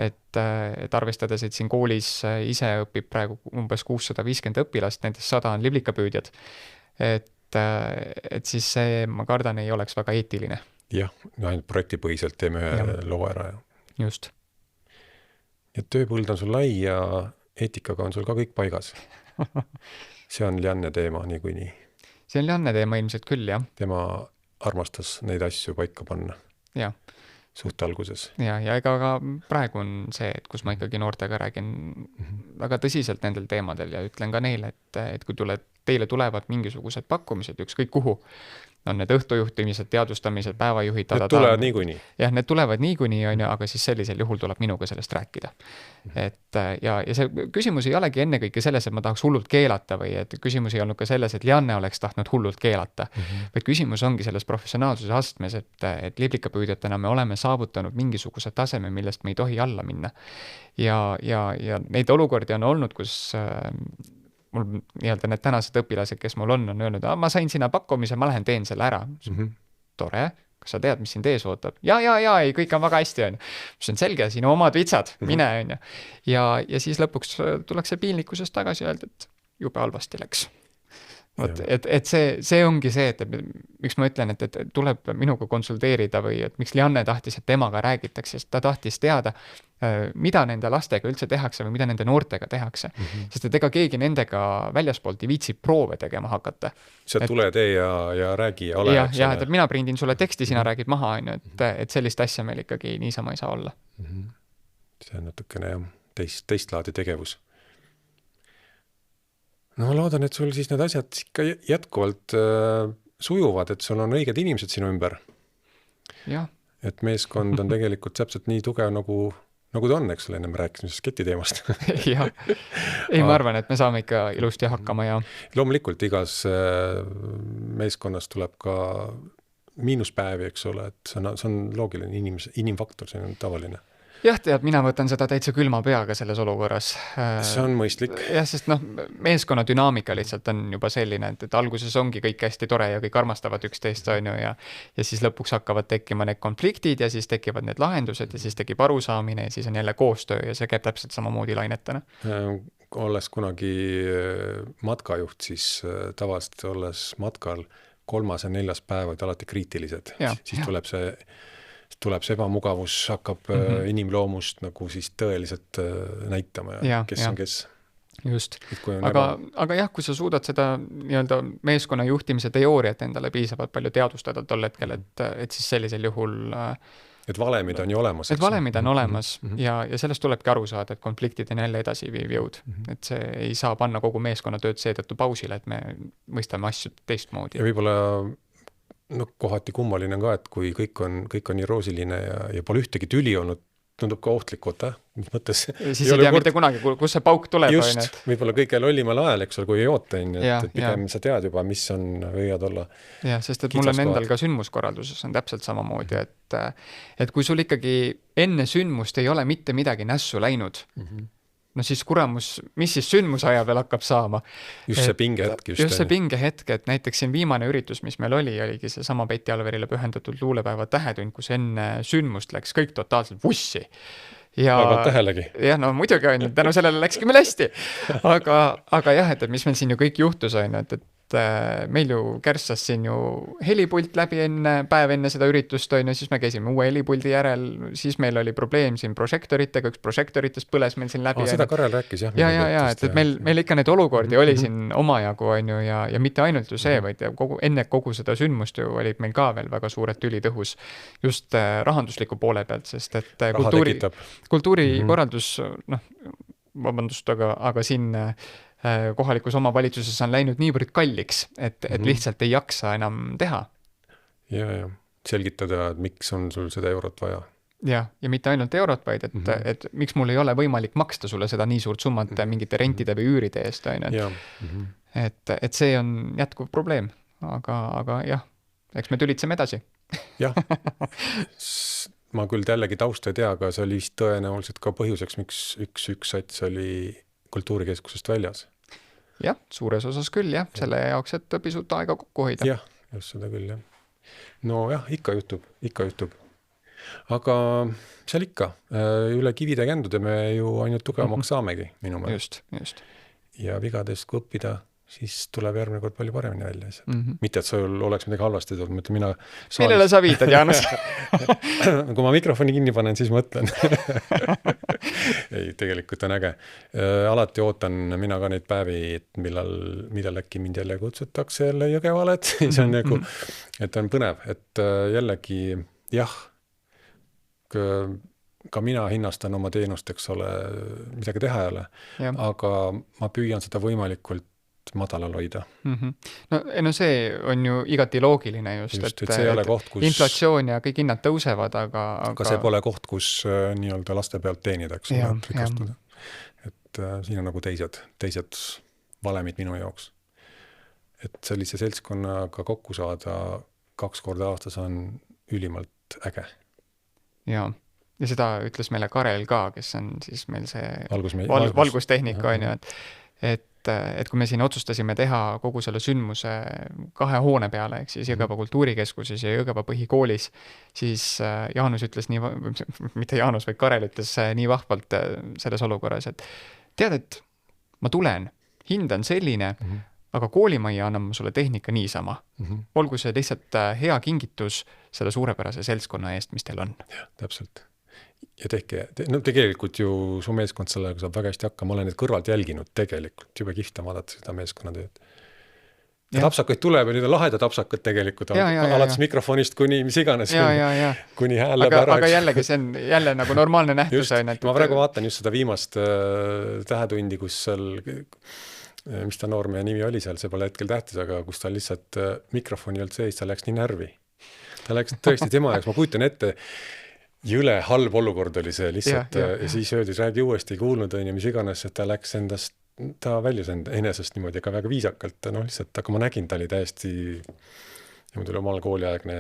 Et arvestades, et siin koolis ise õpib praegu umbes 650 õpilast, nendest 100 on liblikapüüdjad. Et siis see, ma kardan, ei oleks väga eetiline. Jah, ainult projektipõhiselt teeme ühe loo ära. Just. Ja tööpõld on sul lai ja eetikaga on sul ka kõik paigas. See on Lianne teema niikuinii. See on Lianne teema ilmselt küll, jah. Tema armastas neid asju paika panna. Jah. Suht alguses. Ja ega ka praegu on see, et kus ma ikkagi noortega räägin väga tõsiselt nendel teemadel ja ütlen ka neile, et kui teile tulevad mingisugused pakkumised, ükskõik kuhu, on need õhtujuhtimised, teadvustamised, päevajuhid. Need tulevad niikuinii. Jah, need tulevad niikuinii, aga siis sellisel juhul tuleb minuga sellest rääkida. Ja see küsimus ei olegi ennekõike selles, et ma tahaks hullult keelata või et küsimus ei olnud ka selles, et Lianne oleks tahtnud hullult keelata. Vaid küsimus ongi selles professionaalsuse astmes, et liblikapüüdjatena me oleme saavutanud mingisuguse taseme, millest me ei tohi alla minna. Ja neid olukordi on olnud, kus mul nii-öelda need tänased õpilased, kes mul on öelnud, ma sain sinna pakkumise, ma lähen teen selle ära. Tore, kas sa tead, mis sind ees ootab? Ja, ei, kõik on väga hästi, on. Mis on selge, sinu omad vitsad, mine, on. Ja siis lõpuks tuleks see piinlikkusest tagasi öelda, et jube halvasti läks. Et see ongi see, et miks ma ütlen, et tuleb minuga konsulteerida või et miks Lianne tahtis, et temaga räägitakse, sest ta tahtis teada, mida nende lastega üldse tehakse või mida nende noortega tehakse. Sest et ega keegi nendega väljaspoolt ei viitsi proove tegema hakata. Sa tule tee ja räägi ja ole. Ja, et mina prindin sulle teksti, sina räägid maha, et sellist asja meil ikkagi niisama ei saa olla. See on natukene teist laadi tegevus. No loodan, et sul siis need asjad ikka jätkuvalt sujuvad, et sul on õiged inimesed sinu ümber. Jah. Et meeskond on tegelikult täpselt nii tugev, nagu ta on, eks ole, enne me rääkisime sketi teemast. Jah. Ei, ma arvan, et me saame ikka ilusti hakkama ja... Loomulikult igas meeskonnas tuleb ka miinuspäevi, eks ole, et see on loogiline inimfaktor, see on tavaline. jah, tead, mina võtan seda täitsa külma peaga selles olukorras. See on mõistlik. Jah, sest meeskonna dünaamika lihtsalt on juba selline, et alguses ongi kõik hästi tore ja kõik armastavad üksteist, on ju, ja siis lõpuks hakkavad tekkima need konfliktid ja siis tekivad need lahendused ja siis tekib arusaamine ja siis on jälle koostöö ja see käib täpselt samamoodi lainetena. Olles kunagi matkajuht, siis tavaliselt olles matkal 3. ja 4. päev olid alati kriitilised. Siis tuleb see ebamugavus, hakkab inimloomust nagu siis tõeliselt näitama ja kes on kes. Just. Aga jah, kui sa suudad seda nii-öelda meeskonna juhtimise teooriat endale piisavalt palju teadvustada tol hetkel, et siis sellisel juhul et valemid on ju olemas. Et valemid on olemas ja sellest tulebki aru saada, et konfliktid on jälle edasi viiv jõud. Et see ei saa panna kogu meeskonna tööd seetõttu pausile, et me mõistame asju teistmoodi. Ja võib-olla kohati kummaline on ka, et kui kõik on nii roosiline ja pole ühtegi tüli olnud, tundub ka ohtlik, mis mõttes. Siis ei tea mitte kunagi, kus see pauk tuleb. Just, võib-olla kõige lollimal ajal, eks ole, kui ei oota, et pigem sa tead juba, mis on võivad olla. Ja, sest et mul on endal ka sündmuskorralduses on täpselt samamoodi, et kui sul ikkagi enne sündmust ei ole mitte midagi nässu läinud, no siis kuramus, mis siis sündmuse aja veel hakkab saama. Just see pingehetk. Just see pingehetk, et näiteks siin viimane üritus, mis meil oligi see sama Betty Alverile pühendatud luulepäeva tähetund, kus enne sündmust läks kõik totaalselt vussi. Aga tähelegi. Jah, no muidugi on, tänu sellele läkski meil hästi. Aga jah, et mis meil siin ju kõik juhtus on, et meil ju kärssas siin ju helipult läbi päev enne seda üritust on, siis me käisime uue helipuldi järel, siis meil oli probleem siin prožektoritega, üks prožektoritest põles meil siin läbi. Seda Karel rääkis, jah. Ja, et meil ikka neid olukordi oli siin omajagu on ju ja mitte ainult ju see, vaid enne kogu seda sündmust ju olid meil ka veel väga suured tülid õhus just rahandusliku poole pealt, sest et kultuurikorraldus, vabandust, aga siin kohalikus omavalitsuses on läinud niivõrd kalliks, et lihtsalt ei jaksa enam teha. Ja selgitada, et miks on sul seda eurot vaja. Ja mitte ainult eurot, vaid et miks mul ei ole võimalik maksta sulle seda nii suurt summat mingite rentide või üüride eest. Et see on jätkuv probleem, aga jah, eks me tülitseme edasi. Jah, ma küll jällegi tausta ei tea, aga see oli tõenäoliselt ka põhjuseks, miks üks sats oli kultuurikeskusest väljas. Jah, suures osas küll, jah, selle jaoks, et pisut aega kokku hoida. Jah, just seda küll, jah. No jah, ikka jutub. Aga seal ikka, üle kivide kändude me ju ainult tugevamaks saamegi minu meelest. Just. Ja vigadest kui õppida, siis tuleb järgmine kord palju paremini välja. Mitte, et sul oleks midagi halvasti tulnud, millele sa viitad, Jaanus? Kui ma mikrofoni kinni panen, siis mõtlen. Ei, tegelikult on äge. Alati ootan mina ka neid päevi, et millal äkki mind jälle kutsutakse jälle Jõgevale, et see on nagu, et on põnev, et jällegi jah, ka mina hinnastan oma teenust, eks ole, midagi teha ei ole, aga ma püüan seda võimalikult madalal hoida. No see on ju igati loogiline just et see ei ole koht, kus inflatsioon ja kõik hinnad tõusevad, aga see pole koht, kus nii-öelda laste pealt teenida, eks ole, et siin on nagu teised valemid minu jaoks. Et sellise seltskonnaga kokku saada 2 korda aastas on ülimalt äge. Ja seda ütles meile Karel ka, kes on siis meil see valgustehnika on ju, et kui me siin otsustasime teha kogu selle sündmuse 2 hoone peale, ehk siis Jõgeva kultuurikeskuses ja Jõgeva põhikoolis, siis Jaanus ütles mitte Jaanus, vaid Karel ütles nii vahvalt selles olukorras, et tead, et ma tulen, hind on selline, aga koolimaja annab sulle tehnika niisama. Olgu see lihtsalt hea kingitus selle suurepärase seltskonna eest, mis teil on. Ja, täpselt. Ja tegelikult ju su meeskond sellega saab väga hästi hakkama, ma olen need kõrvalt jälginud tegelikult, jube kihvt vaadata seda meeskonnatööd. Ja tapsakaid tuleb ja need on lahedad tapsakad tegelikult, alates mikrofonist kuni mis iganes, kuni hääl läheb ära. Aga jällegi, see on jälle nagu normaalne nähtus. Ma praegu vaatan just seda viimast tähetundi, kus seal, mis ta noormehe nimi oli seal, see pole hetkel tähtis, aga kus ta lihtsalt mikrofoni olnud sees, ta läks nii närvi. Ta läks tõesti tema jaoks, ma kujutan ette, jõle halb olukord oli see lihtsalt ja siis öeldis, räägi uuesti kuulnud on ja mis iganes, et ta läks endast, ta väljus enesest niimoodi, aga väga viisakalt, lihtsalt, aga ma nägin, ta oli täiesti, ja mul tuli omal kooliaegne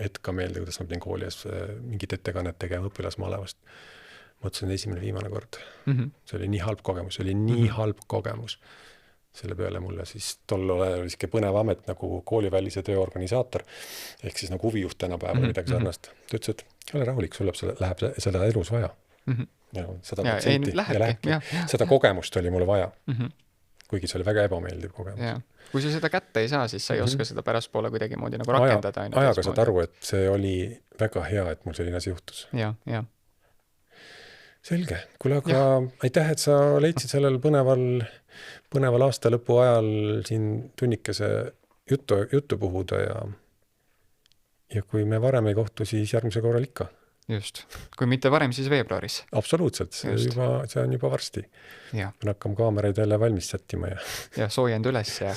hetk ka meelde, kuidas ma pidin kooli ees mingit ettekannet tegema õpilasmalevast. mõtlesin, esimene viimane kord. See oli nii halb kogemus, halb kogemus. Selle peale mulle siis tol ajal oli siuke põnev amet nagu koolivälise töö organisaator, ehk siis nagu huvijuht tänapäeval midagi sarnast. Ta ütles, et ole rahulik, sul läheb seda elus vaja. 100% ja lähebki. Seda kogemust oli mulle vaja. Kuigi see oli väga ebameeldiv kogemus. Ja. Kui sa seda kätte ei saa, siis sa ei oska seda pärastpoole kuidagi moodi nagu rakendada. Ajaga saad aru, et see oli väga hea, et mul selline asi juhtus. Ja. Selge. Kuule, aga aitäh, et sa leidsid sellel põneval aasta lõpu ajal siin tunnikese juttu puhuda ja kui me varem ei kohtu, siis järgmise korral ikka. Just. Kui mitte varem, siis veebruaris. Absoluutselt. See on juba varsti. Ja. Me hakkame kaameraid jälle valmis sättima ja soojend üles ja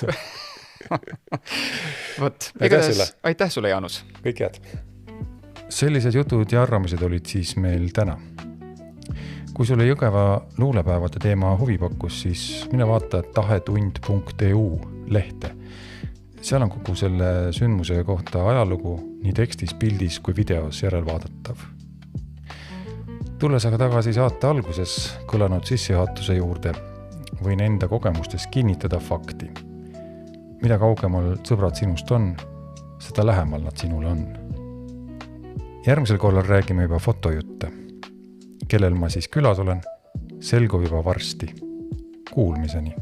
Võt, aitäh sulle, Jaanus. Kõik head. Sellised jutud ja arvamised olid siis meil täna. Kui sulle Jõgeva luulepäevade teema huvi pakkus, siis mine vaata tahetund.eu lehte. Seal on kogu selle sündmuse kohta ajalugu nii tekstis, pildis kui videos järelvaadatav. Tulles aga tagasi saate alguses kõlanud sissejuhatuse juurde, võin enda kogemustes kinnitada fakti. Mida kaugemal sõbrad sinust on, seda lähemal nad sinule on. Järgmisel korral räägime juba fotojutte. Kellel ma siis külas olen, selgub juba varsti. Kuulmiseni.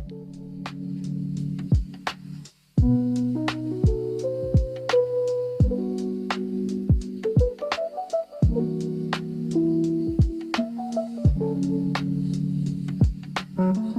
Mm-hmm.